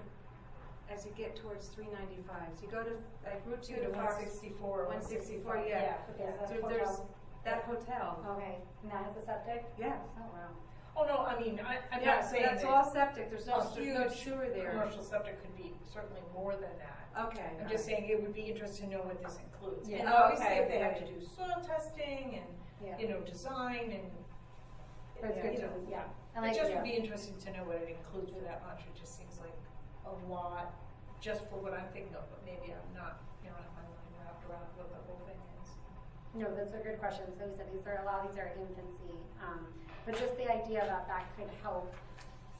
as you get towards 395? So you go to, like, Route 2 to Fox.
164.
164, yeah.
but there's a
There's
hotel.
that hotel.
Okay, and that has a septic?
Yes.
Oh, wow.
Oh, no, I mean, I'm
Yeah,
not saying
that's
that.
all septic, there's no
No,
huge sewer there.
Commercial septic could be certainly more than that.
Okay.
I'm just saying it would be interesting to know what this includes.
Yeah.
And
Oh,
obviously,
okay,
if they have to
right.
do soil testing
Yeah.
and, design and.
But it's good
you
to,
know,
yeah. And
It
like,
just
yeah.
would be interesting to know what it includes for that much. It just seems like a lot just for what I'm thinking of, but maybe I'm not, have my mind wrapped around what the whole thing is.
No, that's a good question. So we said a lot of these are infancy, but just the idea that could help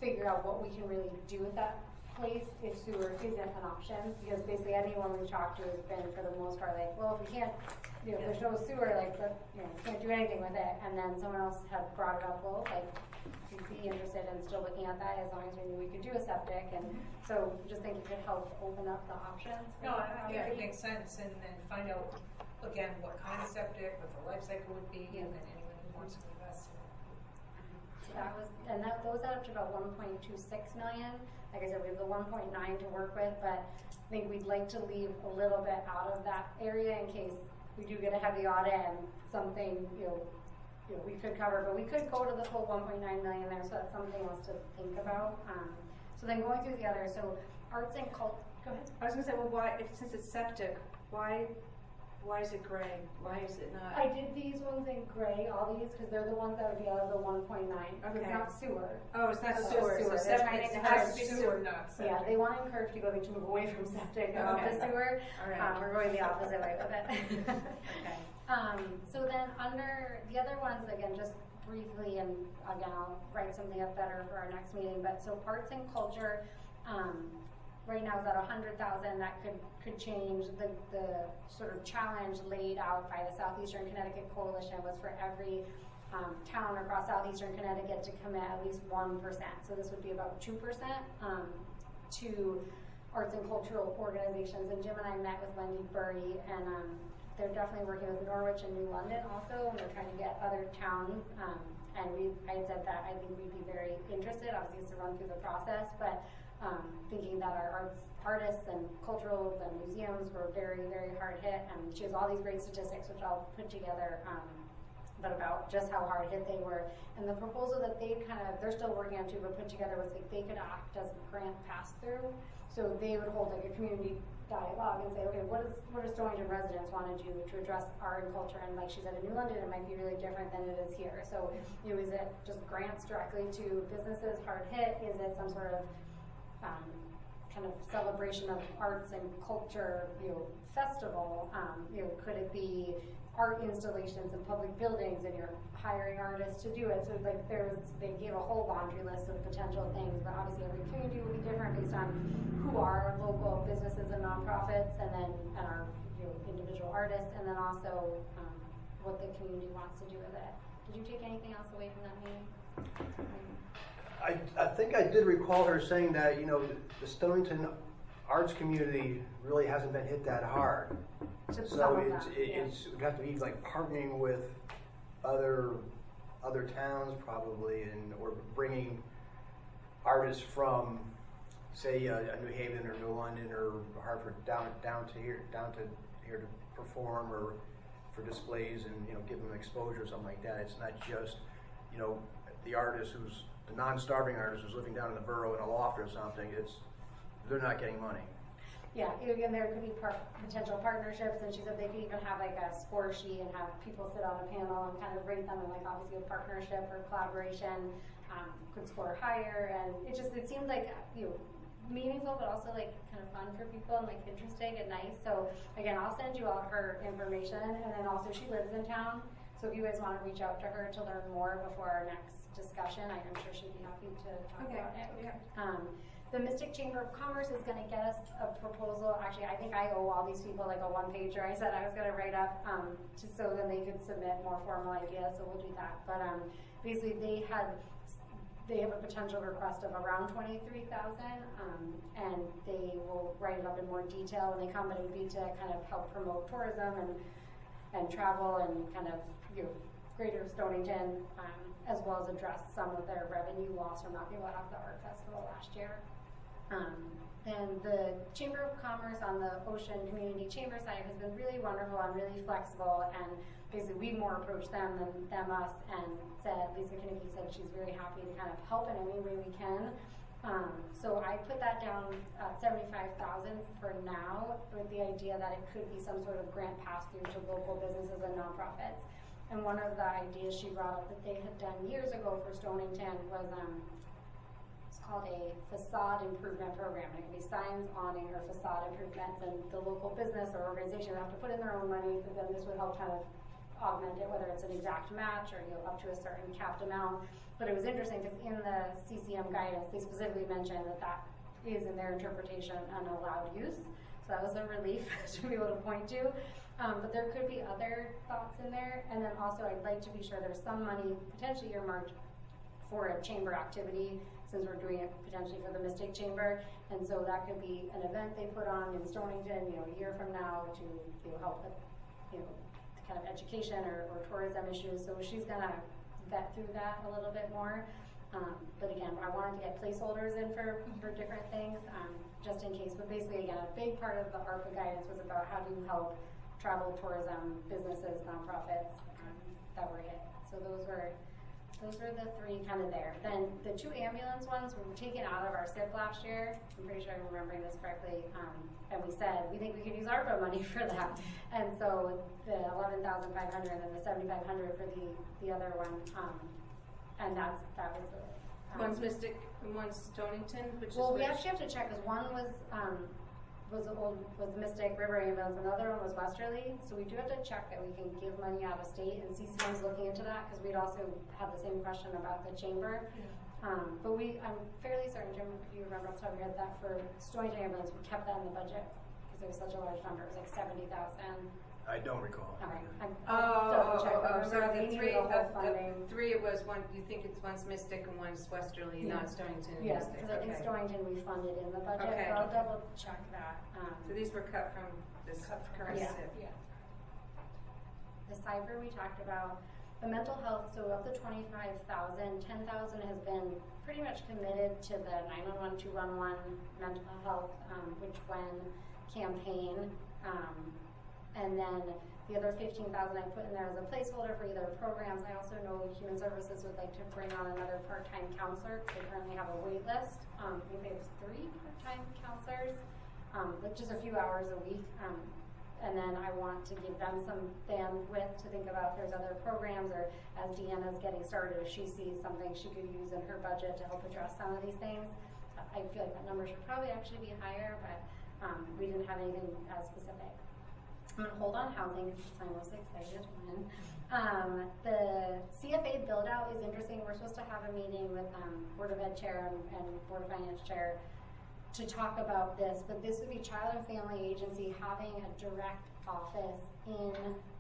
figure out what we can really do with that place if sewer isn't an option. Because basically anyone we've talked to has been, for the most part, like, well, if we can't, if there's no sewer, like, we can't do anything with it. And then someone else had brought it up, well, like, we'd be interested in still looking at that as long as we knew we could do a septic. And so just think it could help open up the options.
No, I think it makes sense, and then find out, again, what kind of septic, what the life cycle would be, and then anyone who wants to invest in it.
So that was, and those add up to about 1.26 million. Like I said, we have the 1.9 to work with, but I think we'd like to leave a little bit out of that area in case we do get a heavy audit and something, we could cover, but we could go to the full 1.9 million there, so that's something else to think about. So then going through the others, so arts and go ahead.
I was gonna say, well, why, since it's septic, why is it gray? Why is it not?
I did these ones in gray, all these, because they're the ones that would be out of the 1.9.
Okay.
It's not sewer.
Oh, it's not
It's just
sewer,
sewer.
it's
They're
septic,
trying
it
to
has to be
Sewer,
sewer.
not septic.
Yeah, they want to encourage people to move away from septic and up to
Okay.
sewer.
All right.
We're going the opposite way with it.
Okay.
So then under the other ones, again, just briefly, and again, I'll write something up better for our next meeting, but so arts and culture, right now is at 100,000. That could change. The sort of challenge laid out by the Southeastern Connecticut Coalition was for every town across Southeastern Connecticut to commit at least 1%. So this would be about 2% to arts and cultural organizations. And Jim and I met with Wendy Burry, and they're definitely working with Norwich and New London also, and they're trying to get other towns. And I had said that I think we'd be very interested, obviously it's to run through the process, but thinking that our artists and culturals and museums were very, very hard hit. And she has all these great statistics, which I'll put together, but about just how hard hit they were. And the proposal that they're still working on too, but put together was like they could act as a grant pass-through. So they would hold like a community dialogue and say, okay, what do Stonington residents want to do to address art and culture? And like she said, in New London, it might be really different than it is here. So is it just grants directly to businesses hard hit? Is it some sort of kind of celebration of arts and culture, festival? Could it be art installations in public buildings and you're hiring artists to do it? So like they gave a whole laundry list of potential things, but obviously every community will be different based on who are local businesses and nonprofits, and then our individual artists, and then also what the community wants to do with it. Did you take anything else away from that meeting?
I think I did recall her saying that, the Stonington arts community really hasn't been hit that hard. So it would have to be like partnering with other towns probably, or bringing artists from, say, New Haven or New London or Hartford down to here to perform, or for displays, and give them exposure or something like that. It's not just the artist the non-starving artist who's living down in the borough in a loft or something. They're not getting money.
Yeah, and there could be potential partnerships, and she said they could even have like a score sheet and have people sit on a panel and kind of rate them, and like obviously a partnership or collaboration could score higher, and it seemed like meaningful, but also like kind of fun for people and like interesting and nice. So again, I'll send you all her information, and then also she lives in town, so if you guys want to reach out to her to learn more before our next discussion, I'm sure she'd be happy to talk about it.
Yeah.
The Mystic Chamber of Commerce is going to get us a proposal. Actually, I think I owe all these people like a one-pager. I said I was going to write up just so then they could submit more formal ideas, so we'll do that. But basically, they have a potential request of around $23,000, and they will write it up in more detail when they come. But it would be to kind of help promote tourism and travel and kind of greater Stonington, as well as address some of their revenue loss from not being able to have the art festival last year. And the Chamber of Commerce on the Ocean Community Chamber side has been really wonderful and really flexible, and basically we more approached them than them us, and said, Lisa Kinnicky said she's very happy to kind of help in any way we can. So I put that down at $75,000 for now, with the idea that it could be some sort of grant pass-through to local businesses and nonprofits. And one of the ideas she brought up that they had done years ago for Stonington was it's called a facade improvement program. It can be signs, awning, or facade improvements, and the local business or organization would have to put in their own money, but then this would help kind of augment it, whether it's an exact match or up to a certain capped amount. But it was interesting because in the CCM guidance, they specifically mentioned that is in their interpretation an allowed use. So that was a relief to be able to point to. But there could be other thoughts in there. And then also I'd like to be sure there's some money potentially earmarked for a chamber activity, since we're doing it potentially for the Mystic Chamber. And so that could be an event they put on in Stonington, a year from now to help with, kind of education or tourism issues. So she's gonna vet through that a little bit more. But again, I wanted to get placeholders in for different things, just in case. But basically, again, a big part of the ARPA guidance was about how do you help travel, tourism, businesses, nonprofits that were hit. So those were the three kind of there. Then the 2 ambulance ones were taken out of our SIP last year. I'm pretty sure I'm remembering this correctly. And we said we think we could use ARPA money for that. And so the $11,500 and then the $7,500 for the other one. And that was the
One's Mystic and one's Stonington, which
well,
is
we actually have to check because one was Mystic River Ambulance, and the other one was Westerly. So we do have to check that we can give money out of state, and CCM's looking into that because we'd also had the same question about the chamber. But I'm fairly certain, Jim, if you remember off the top of your head, that for Stonington Ambulance, we kept that in the budget because it was such a large number. It was like $70,000.
I don't recall.
All right.
So the three,
funding.
it was one, you think it's one's Mystic and one's Westerly, not Stonington and
Yeah,
Mystic.
because I think Stonington we funded in the budget,
Okay.
but I'll double check that.
So these were cut from this current
Yeah.
SIP.
Yeah.
The cyber we talked about. The mental health, so of the 25,000, 10,000 has been pretty much committed to the 911, 211 mental health, which when campaign, and then the other 15,000 I put in there as a placeholder for either programs. I also know Human Services would like to bring on another part-time counselor, because they currently have a wait list. I think they have 3 part-time counselors, like just a few hours a week. And then I want to give them some bandwidth to think about if there's other programs, or as Deanna's getting started, if she sees something she could use in her budget to help address some of these things. I feel like that number should probably actually be higher, but we didn't have anything as specific. I'm going to hold on housing because it's my most excited one. The CFA build out is interesting. We're supposed to have a meeting with Board of Ed Chair and Board of Finance Chair to talk about this, but this would be Child and Family Agency having a direct office in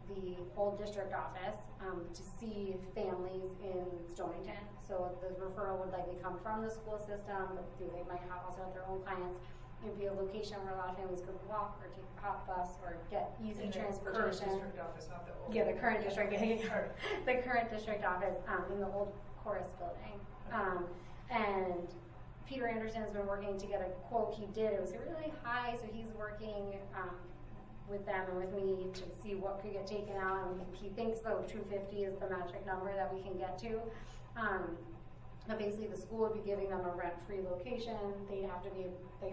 the old district office to see families in Stonington. So the referral would likely come from the school system, but they might also have their own clients. It would be a location where a lot of families could walk or take a hot bus or get easy transportation.
Current district office, not the old.
Yeah, the current district. The current district office in the old chorus building, and Peter Anderson has been working to get a quote. He did. It was really high, so he's working with them and with me to see what could get taken out. And he thinks though 250 is the magic number that we can get to. But basically, the school would be giving them a rent-free location. They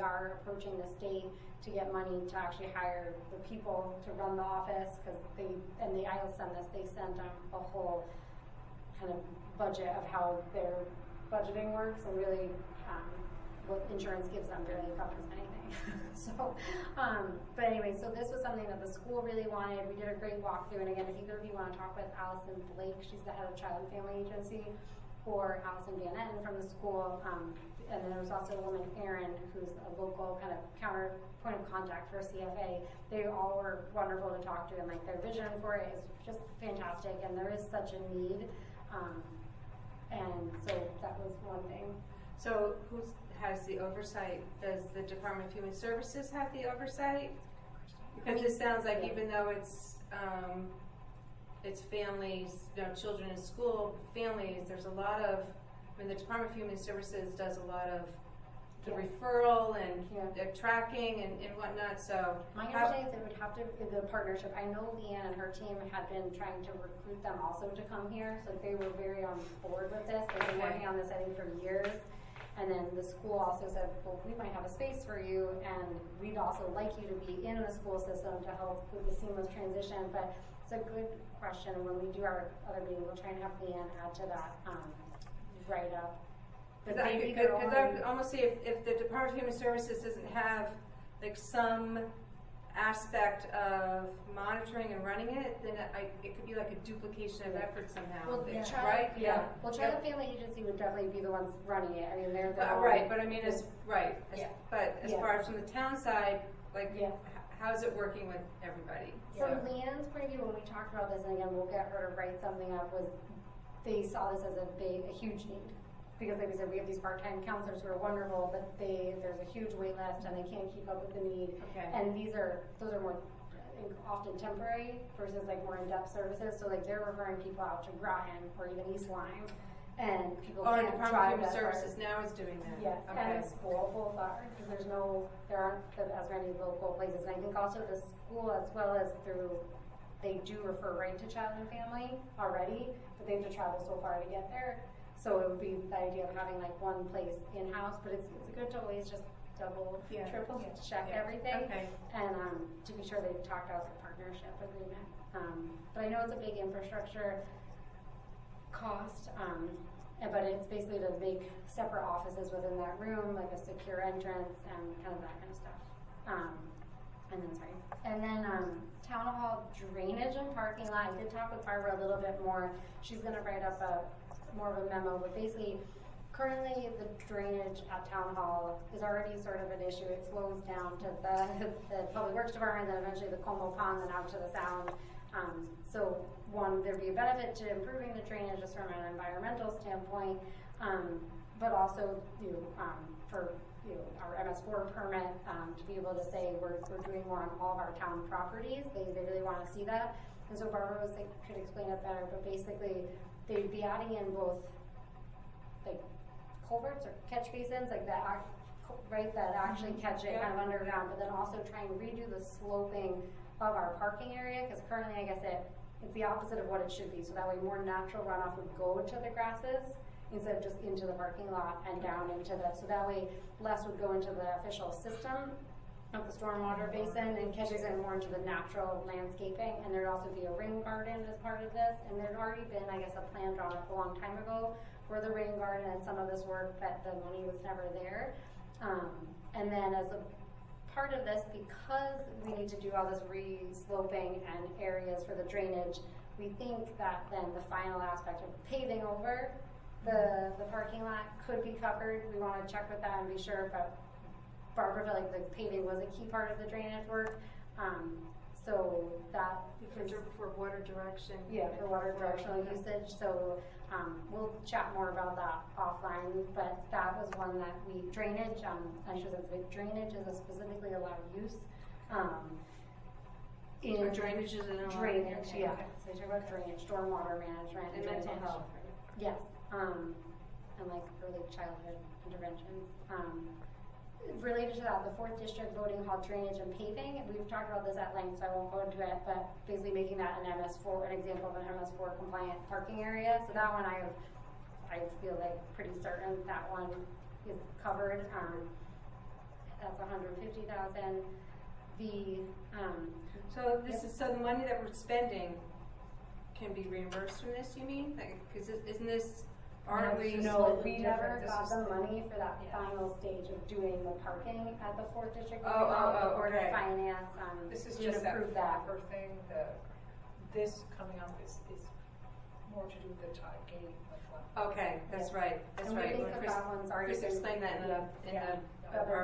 are approaching the state to get money to actually hire the people to run the office, because I will send this. They sent a whole kind of budget of how their budgeting works, and really what insurance gives them barely covers anything. So, but anyway, so this was something that the school really wanted. We did a great walkthrough, and again, if either of you want to talk with Allison Blake, she's the head of Child and Family Agency, or Allison Van Etten from the school, and then there was also a woman, Erin, who's a local kind of counter point of contact for CFA. They all were wonderful to talk to, and like their vision for it is just fantastic, and there is such a need. And so that was one thing.
So who has the oversight? Does the Department of Human Services have the oversight? Because it sounds like even though it's families, children in school, families, there's a lot of, the Department of Human Services does a lot of the referral and the tracking and whatnot, so.
My understanding is it would have to be the partnership. I know Leanne and her team had been trying to recruit them also to come here, so they were very on board with this. They've been working on this, I think, for years. And then the school also said, well, we might have a space for you, and we'd also like you to be in the school system to help with the seamless transition. But it's a good question. When we do our other meeting, we'll try and have Leanne add to that write-up.
Because I almost see if the Department of Human Services doesn't have like some aspect of monitoring and running it, then it could be like a duplication of effort somehow.
Well,
right?
Yeah. Well, Child and Family Agency would definitely be the ones running it. I mean, they're the
right. But I mean, but as far as from the town side, like, how is it working with everybody?
From Leanne's point of view, when we talked about this, and again, we'll get her to write something up, was they saw this as a huge need. Because like we said, we have these part-time counselors who are wonderful, but there's a huge wait list and they can't keep up with the need.
Okay.
And those are more often temporary versus like more in-depth services. So like they're referring people out to Groton or even East Lyme, and people can't drive that far.
Department of Human Services now is doing that.
Yes,
okay.
and school both are, because there aren't as many local places. And I think also the school, as well as they do refer right to Child and Family already, but they have to travel so far to get there. So it would be the idea of having like one place in-house, but it's good to always just triple check everything. Okay. And to be sure they've talked out the partnership agreement. But I know it's a big infrastructure cost, but it's basically to make separate offices within that room, like a secure entrance and kind of that kind of stuff. And then town hall drainage and parking lot. I did talk with Barbara a little bit more. She's going to write up more of a memo, but basically currently the drainage at town hall is already sort of an issue. It flows down to the public works department, then eventually the Como Pond, then out to the sound. So one, there'd be a benefit to improving the drainage just from an environmental standpoint, but also for our MS4 permit to be able to say we're doing more on all of our town properties. They really want to see that. And so Barbara was like, could explain it better, but basically they'd be adding in both like culverts or catch basins, like that, right, that actually catch it kind of underground, but then also try and redo the sloping of our parking area, because currently I guess it's the opposite of what it should be, so that way more natural runoff would go to the grasses instead of just into the parking lot and down into the, so that way less would go into the official system of the stormwater basin and catches in more into the natural landscaping. And there'd also be a rain garden as part of this, and there'd already been, I guess, a plan drawn up a long time ago for the rain garden and some of this work, but the money was never there. And then as a part of this, because we need to do all this re-sloping and areas for the drainage, we think that then the final aspect of paving over the parking lot could be covered. We want to check with that and be sure, but Barbara felt like the paving was a key part of the drainage work. So that
for water direction.
Yeah, for water directional usage. So we'll chat more about that offline, but that was one that drainage, I should say drainage is a specifically allowed use.
So drainage is an allowed
drainage,
okay.
yeah. So you talk about drainage, stormwater management,
And mental
drainage.
health.
Yes, and like early childhood interventions. Related to that, the 4th District voting hall drainage and paving, we've talked about this at length, so I won't go into it, but basically making that an MS4, an example of an MS4 compliant parking area. So that one I feel like pretty certain that one is covered. That's $150,000.
So this is, so the money that we're spending can be reimbursed from this, you mean? Like, cause isn't this, aren't we?
No, we never got the money for that final stage of doing the parking at the 4th District. Board of Finance.
This is
didn't
just that
approve that.
proper thing, this coming up is more to do with the tide gate.
Okay, that's right, that's
And we
right.
think that that one's already
Chris
been
explained that in our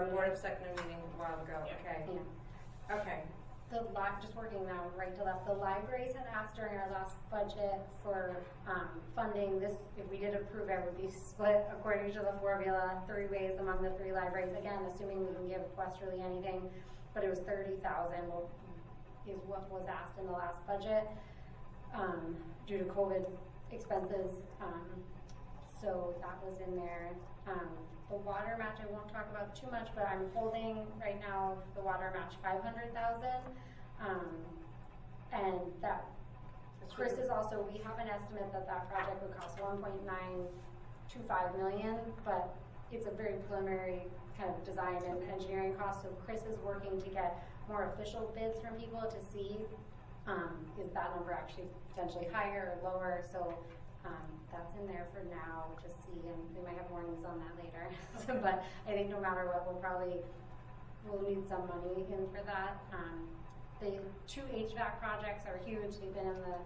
Board of Selectmen meeting a while ago, okay.
Yeah.
Okay.
Just working now right to left, the libraries had asked during our last budget for funding. This, if we did approve it, would be split according to the formula 3 ways among the 3 libraries. Again, assuming we can give Westerly anything, but it was $30,000 is what was asked in the last budget due to COVID expenses. So that was in there. The water match I won't talk about too much, but I'm holding right now the water match $500,000, and that Chris is also, we have an estimate that project would cost $1.925 million, but it's a very preliminary kind of design and engineering cost. So Chris is working to get more official bids from people to see is that number actually potentially higher or lower. So that's in there for now to see, and we might have more news on that later. So, but I think no matter what, we'll need some money in for that. The 2 HVAC projects are huge. They've been in the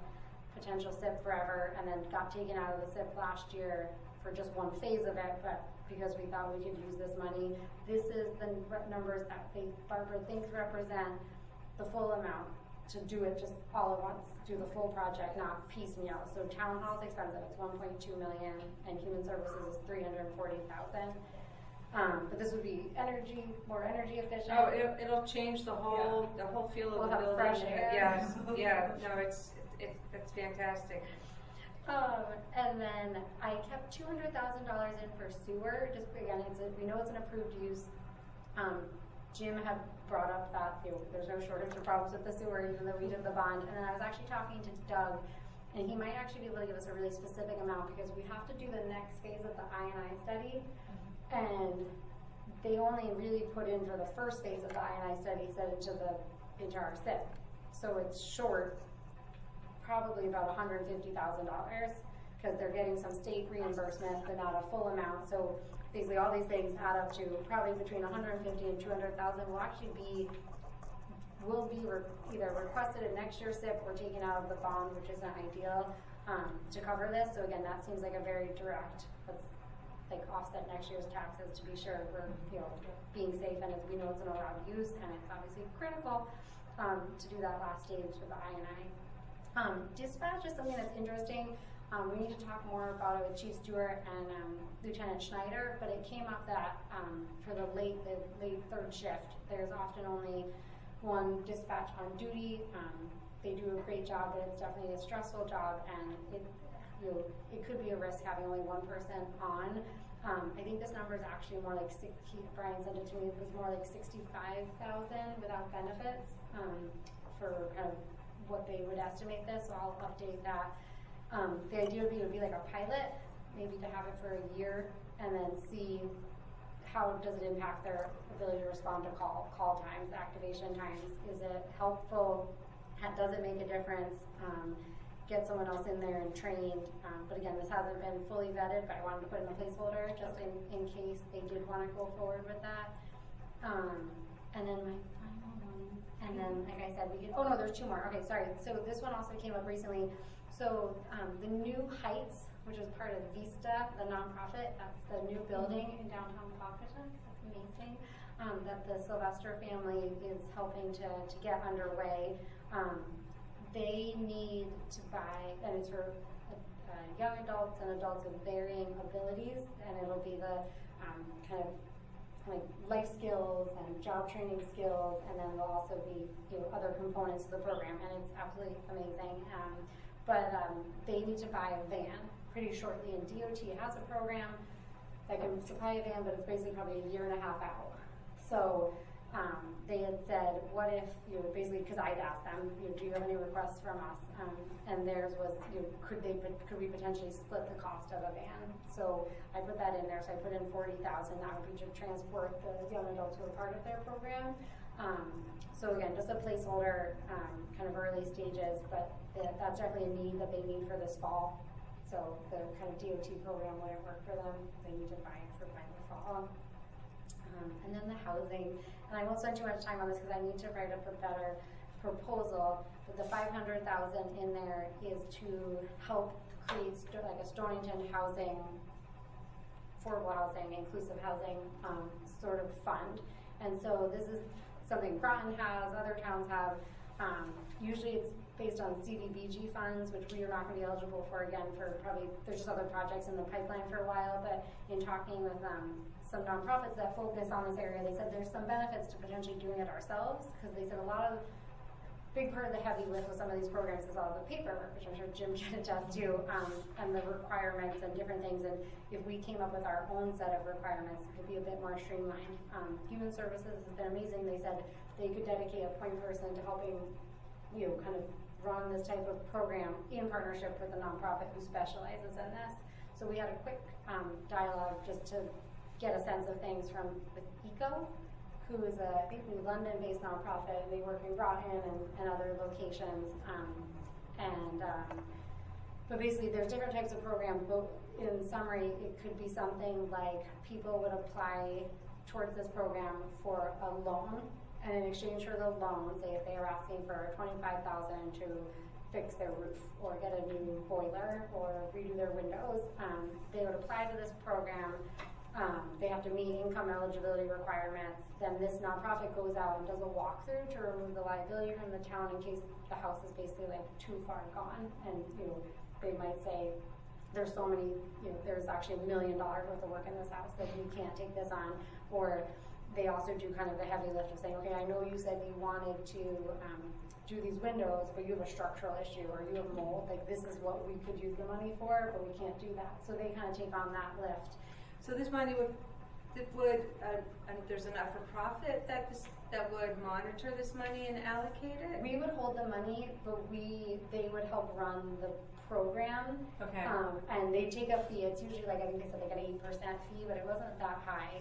potential SIP forever, and then got taken out of the SIP last year for just one phase of it, but because we thought we could use this money. This is the numbers that Barbara thinks represent the full amount to do it just all at once, do the full project, not piecemeal. So town hall's expensive, it's $1.2 million, and human services is $340,000. But this would be more energy efficient.
Oh, it'll change the whole feel of the building.
Fresh air.
Yes, yeah, no, it's fantastic.
And then I kept $200,000 in for sewer. Just again, we know it's an approved use. Jim had brought up that there's no shortage of problems with the sewer, even though we did the bond. And then I was actually talking to Doug, and he might actually be able to give us a really specific amount, because we have to do the next phase of the I&I study, and they only really put in for the first phase of the I&I study set into our SIP. So it's short, probably about $150,000, because they're getting some state reimbursement, but not a full amount. So basically all these things add up to probably between $150,000 and $200,000 will be either requested in next year's SIP or taken out of the bond, which isn't ideal, to cover this. So again, that seems like a very direct, let's offset next year's taxes to be sure we're being safe, and as we know it's an allowed use, and it's obviously critical to do that last stage of the I&I. Dispatch is something that's interesting. We need to talk more about it with Chief Stewart and Lieutenant Schneider, but it came up that for the late 3rd shift, there's often only one dispatch on duty, they do a great job, but it's definitely a stressful job, and it could be a risk having only one person on. I think this number is actually more like Brian sent it to me. It was more like 65,000 without benefits for kind of what they would estimate this. So I'll update that. The idea would be like a pilot, maybe to have it for a year, and then see how does it impact their ability to respond to call times, activation times. Is it helpful? Does it make a difference? Get someone else in there and trained. But again, this hasn't been fully vetted, but I wanted to put in a placeholder just in case they did want to go forward with that. And then my final one, and then like I said, oh no, there's two more. Okay, sorry. So this one also came up recently. So the New Heights, which is part of Vista, the nonprofit, that's the new building in downtown Pawcatuck. That's amazing. That the Sylvester family is helping to get underway. They need to buy, and it's for young adults and adults with varying abilities, and it'll be the kind of like life skills and job training skills, and then there'll also be other components of the program, and it's absolutely amazing. But they need to buy a van pretty shortly, and DOT has a program that can supply a van, but it's basically probably a year and a half out. So they had said, what if, basically, because I'd asked them, do you have any requests from us? And theirs was, could we potentially split the cost of a van? So I put that in there. So I put in $40,000. That would be to transport the young adults who are part of their program. So again, just a placeholder, kind of early stages, but that's definitely a need that they need for this fall. So the kind of DOT program wouldn't work for them. They need to buy it for by the fall. And then the housing, and I won't spend too much time on this because I need to write up a better proposal. But the $500,000 in there is to help create like a Stonington housing, affordable housing, inclusive housing sort of fund. And so this is something Groton has, other towns have. Usually it's based on CDBG funds, which we are not going to be eligible for again for probably, there's just other projects in the pipeline for a while, but in talking with some nonprofits that focus on this area, they said there's some benefits to potentially doing it ourselves, because they said a lot of, big part of the heavy lift with some of these programs is all the paperwork, which I'm sure Jim can attest to, and the requirements and different things, and if we came up with our own set of requirements, it could be a bit more streamlined. Human Services has been amazing. They said they could dedicate a point person to helping, kind of run this type of program in partnership with a nonprofit who specializes in this. So we had a quick dialogue just to get a sense of things from with ECO, who is a, I think, New London-based nonprofit, and they work in Groton and other locations. But basically, there's different types of programs, but in summary, it could be something like people would apply towards this program for a loan, and in exchange for the loan, say if they are asking for $25,000 to fix their roof or get a new boiler or redo their windows, they would apply to this program. They have to meet income eligibility requirements. Then this nonprofit goes out and does a walkthrough to remove the liability from the town in case the house is basically like too far gone. And they might say, there's so many, there's actually $1 million worth of work in this house that we can't take this on. Or they also do kind of the heavy lift of saying, okay, I know you said you wanted to do these windows, but you have a structural issue or you have mold. Like, this is what we could use the money for, but we can't do that. So they kind of take on that lift.
So this money there's a not-for-profit that would monitor this money and allocate it?
We would hold the money, but they would help run the program.
Okay.
And they take a fee. It's usually like, I think they said like an 8% fee, but it wasn't that high.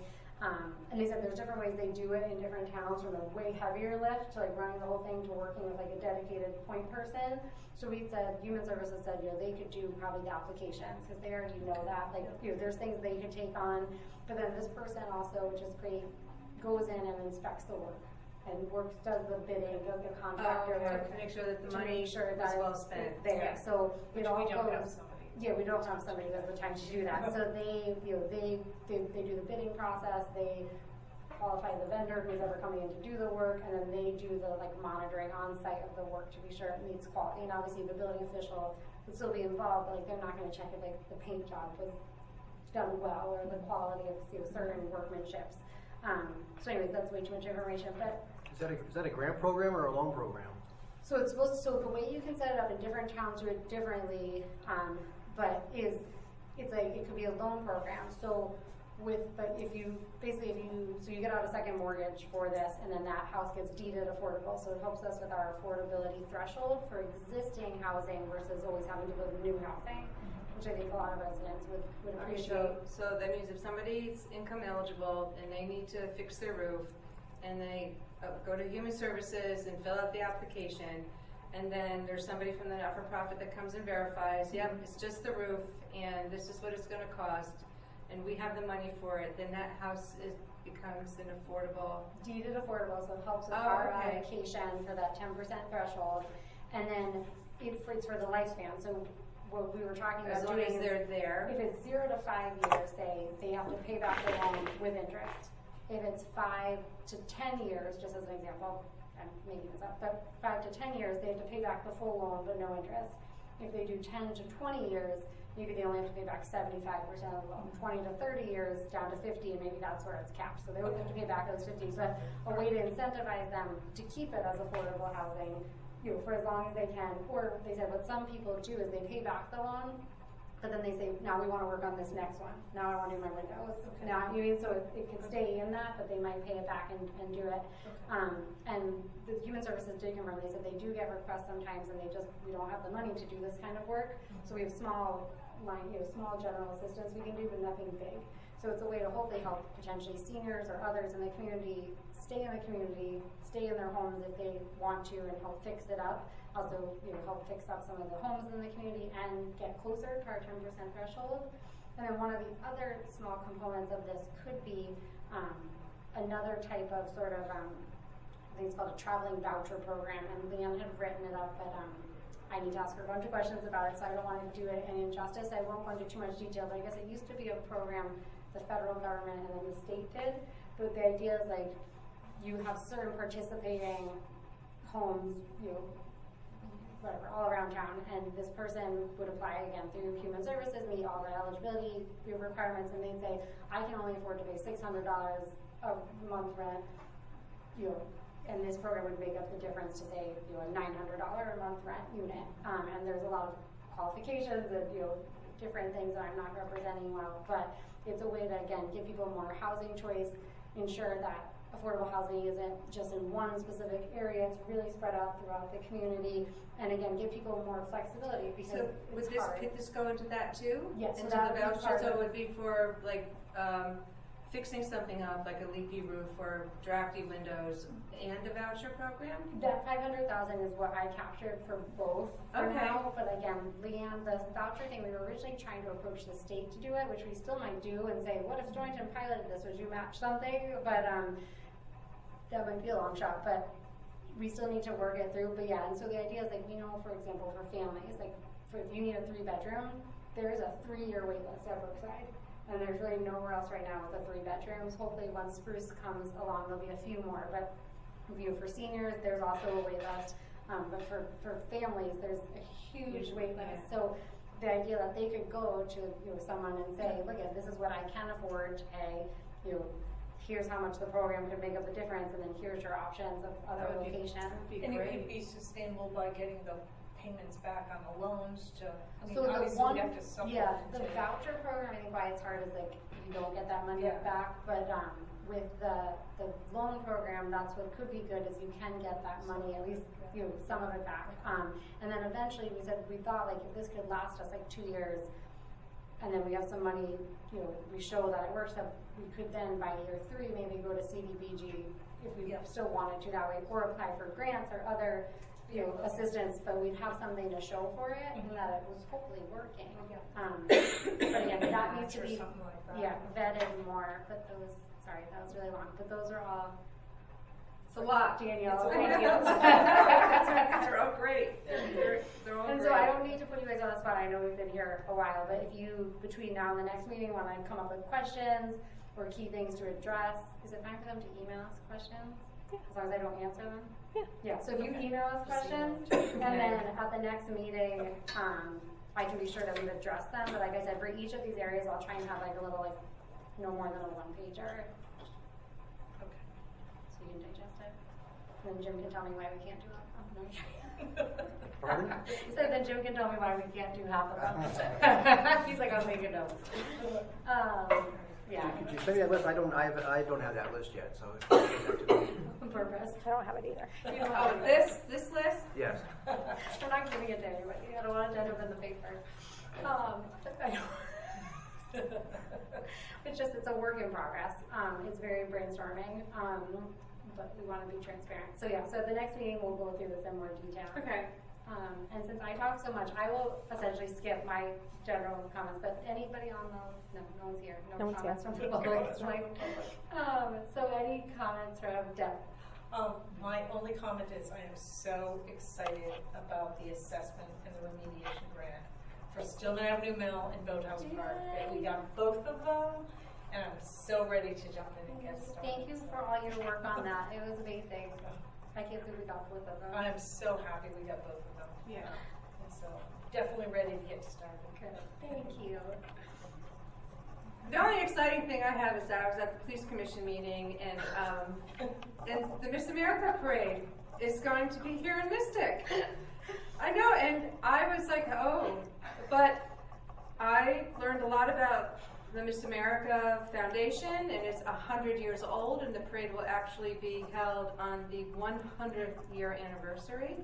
And they said there's different ways they do it in different towns, from a way heavier lift to like running the whole thing to working with like a dedicated point person. So we said, Human Services said, they could do probably the applications because they already know that. Like, there's things they could take on. But then this person also, which is great, goes in and inspects the work and does the bidding, does the contractor work
to make sure that the money is
well
spent.
There. Yeah. So
Which
it all
we don't have
goes.
somebody.
Yeah, we don't have somebody who has the time to do that. So they do the bidding process. They qualify the vendor who's ever coming in to do the work, and then they do the like monitoring on site of the work to be sure it meets quality. And obviously the building official would still be involved, but like they're not going to check if like the paint job was done well or the quality of certain workmanships. So anyways, that's way too much information. But
is that a grant program or a loan program?
So it's supposed to, so the way you can set it up in different towns do it differently, but it's like, it could be a loan program. So but if you get out a second mortgage for this, and then that house gets deeded affordable, so it helps us with our affordability threshold for existing housing versus always having to build new housing, which I think a lot of residents would appreciate.
So that means if somebody's income eligible and they need to fix their roof, and they go to Human Services and fill out the application, and then there's somebody from the not-for-profit that comes and verifies, yep, it's just the roof, and this is what it's gonna cost, and we have the money for it, then that house becomes an affordable.
Deeded affordable, so it helps with our application for that 10% threshold, and then it's for the lifespan. So what we were talking about
As long as they're there.
If it's 0 to 5 years, say they have to pay back the loan with interest. If it's 5 to 10 years, just as an example, I'm making this up, but 5 to 10 years, they have to pay back the full loan but no interest. If they do 10 to 20 years, maybe they only have to pay back 75% of the loan. 20 to 30 years down to 50, and maybe that's where it's capped. So they would have to pay back those 50. So a way to incentivize them to keep it as affordable housing, for as long as they can. Or they said what some people do is they pay back the loan, but then they say, now we want to work on this next one. Now I want to do my windows.
Okay.
Now, so it can stay in that, but they might pay it back and do it.
Okay.
And the Human Services did confirm, they said they do get requests sometimes, and we don't have the money to do this kind of work. So we have small general assistance we can do, but nothing big. So it's a way to hopefully help potentially seniors or others in the community stay in the community, stay in their homes if they want to, and help fix it up. Also, help fix up some of the homes in the community and get closer to our 10% threshold. And then one of the other small components of this could be another type of sort of, I think it's called a traveling voucher program, and Leanne had written it up, but I need to ask her a bunch of questions about it, so I don't want to do it any injustice. I won't go into too much detail, but I guess it used to be a program the federal government and then the state did. But the idea is like you have certain participating homes, whatever, all around town, and this person would apply again through Human Services, meet all the eligibility requirements, and they'd say, I can only afford to pay $600 a month rent, and this program would make up the difference to say, a $900 a month rent unit. And there's a lot of qualifications and, different things that I'm not representing well, but it's a way to, again, give people more housing choice, ensure that affordable housing isn't just in one specific area, it's really spread out throughout the community, and again, give people more flexibility because
could this go into that too?
Yes,
into
so that
the
would be
voucher,
part
so
of
it would be for like fixing something up, like a leaky roof or drafty windows, and a voucher program?
That 500,000 is what I captured for both for now, but again, Leanne, the voucher thing, we were originally trying to approach the state to do it, which we still might do, and say, what if Stonington piloted this, would you match something? But that might be a long shot, but we still need to work it through. But yeah, and so the idea is like, for example, for families, like if you need a 3-bedroom, there is a 3-year wait list at Brookside. And there's really nowhere else right now with the 3 bedrooms. Hopefully once Spruce comes along, there'll be a few more. But for seniors, there's also a wait list. But for families, there's a huge wait list. So the idea that they could go to someone and say, look, this is what I can afford to pay. Here's how much the program could make up the difference, and then here's your options of other locations.
And it could be sustainable by getting the payments back on the loans to,
So
obviously we have to supplement
the
it.
voucher program, I think why it's hard is like you don't get that money back, but with the loan program, that's what could be good is you can get that money, at least some of it back. And then eventually we thought like if this could last us like 2 years, and then we have some money, we show that it works, that we could then by year 3 maybe go to CDBG if we still wanted to that way, or apply for grants or other assistance, but we'd have something to show for it, and that it was hopefully working. But again, that needs to be vetted more. But sorry, that was really long. But those are all.
It's a lot,
Danielle.
They're all great. They're all
and
great.
so I don't need to put you guys on the spot. I know we've been here a while, but if you between now and the next meeting want to come up with questions or key things to address, is it time for them to email us questions? As long as I don't answer them? Yeah, so if you email us questions, and then at the next meeting, I can be sure that we've addressed them, but like I said, for each of these areas, I'll try and have like a little, no more than a 1-pager. Okay. So you can digest it. then Jim can tell me why we can't do half of them.
Pardon?
So then Jim can tell me why we can't do half of them. He's like, I'm making notes. Yeah.
Could you send me that list? I don't have that list yet, so.
On purpose.
I don't have it either.
You don't
Oh,
have it.
this list?
Yes.
We're not giving it to anybody. I don't want it to end up in the paper. I don't. It's a work in progress. It's very brainstorming, but we want to be transparent. So yeah, so the next meeting we'll go through this in more detail.
Okay.
And since I talk so much, I will essentially skip my general comments, but anybody on the, no one's here.
No one's
comments
here.
from the public. So any comments from Deb?
My only comment is I am so excited about the assessment and the remediation grant for Stillman Avenue Mill and Boathouse Park. That we got both of them, and I'm so ready to jump in and get started.
Thank you for all your work on that. It was amazing. I can't believe we got both of them.
I am so happy we got both of them.
Yeah.
And so definitely ready to get started.
Good. Thank you.
The only exciting thing I have is that I was at the police commission meeting, and the Miss America parade is going to be here in Mystic. I know, and I was like, oh, but I learned a lot about the Miss America Foundation, and it's 100 years old, and the parade will actually be held on the 100th year anniversary.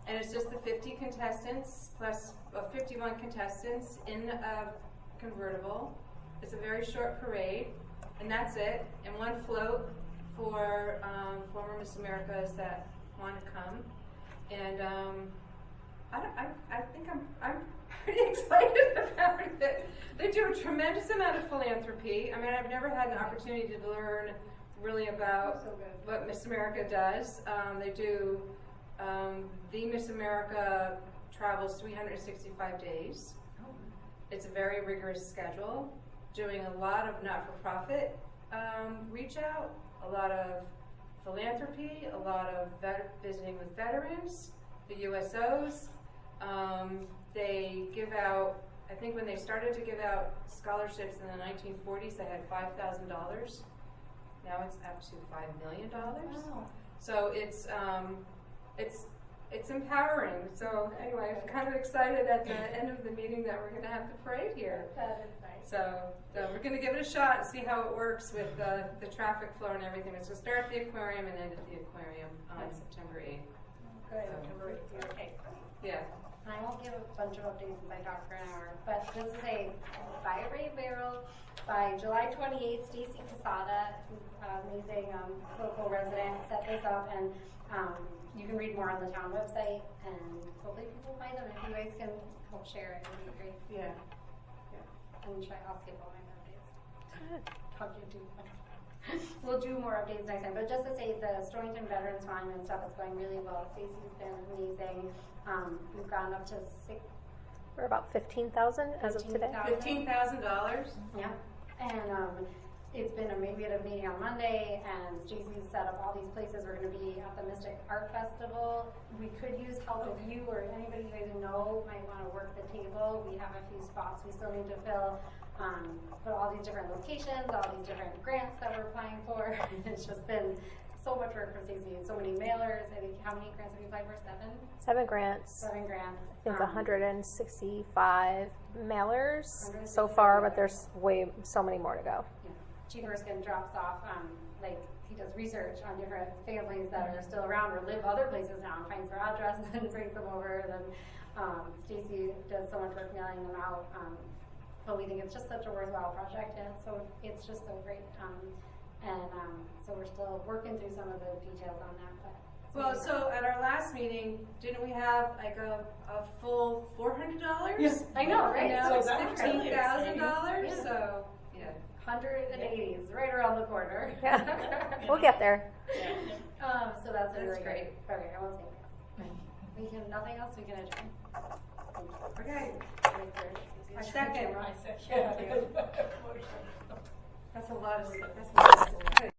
And it's just the 50 contestants plus 51 contestants in a convertible. It's a very short parade, and that's it. And one float for former Miss Americas that want to come. And I think I'm pretty excited about it. They do a tremendous amount of philanthropy. I mean, I've never had an opportunity to learn really about what Miss America does. They do, the Miss America travels 365 days. It's a very rigorous schedule, doing a lot of not-for-profit reach out, a lot of philanthropy, a lot of visiting with veterans, the USOs. They give out, I think when they started to give out scholarships in the 1940s, they had $5,000. Now it's up to $5 million.
Wow.
So it's empowering. So anyway, I'm kind of excited at the end of the meeting that we're going to have the parade here.
That is nice.
So we're going to give it a shot and see how it works with the traffic flow and everything. It's going to start at the aquarium and end at the aquarium on September 8th.
Good. September 8th. Okay.
Yeah.
And I won't give a bunch of updates since I talked for an hour, but this is a fire rate barrel by July 28th. Stacy Casada, who's an amazing local resident, set this up, and you can read more on the town website, and hopefully people buy them. If you guys can help share it, it would be great.
Yeah.
And I'll skip all my updates. Talk to you too much. We'll do more updates next time, but just to say the Stonington Veterans Fund and stuff is going really well. Stacey's been amazing. We've gone up to
We're about 15,000 as of today.
$15,000.
Yeah, and it's been we had a meeting on Monday, and Stacey's set up all these places. We're going to be at the Mystic Art Festival. We could use help if you or anybody you guys know might want to work the table. We have a few spots we still need to fill. But all these different locations, all these different grants that we're applying for. It's just been so much work for Stacey. So many mailers. I think how many grants have you applied for? 7?
7 grants.
7 grants.
I think 165 mailers so far, but there's so many more to go.
Yeah. Chief Erskine drops off, he does research on different families that are still around or live other places now and finds their address and brings them over. Then Stacey does so much work mailing them out. But we think it's just such a worthwhile project, and so it's just so great. So we're still working through some of the details on that. But
Well, so at our last meeting, didn't we have like a full $400?
Yes, I know, right?
And now
So
it's
that's
$15,000.
Yeah.
So yeah,
180s right around the corner.
Yeah. We'll get there.
So that's
That's great.
Okay, I won't say anything else. We can nothing else. We can adjourn.
okay.
I
I second.
I said, yeah.
That's a lot of.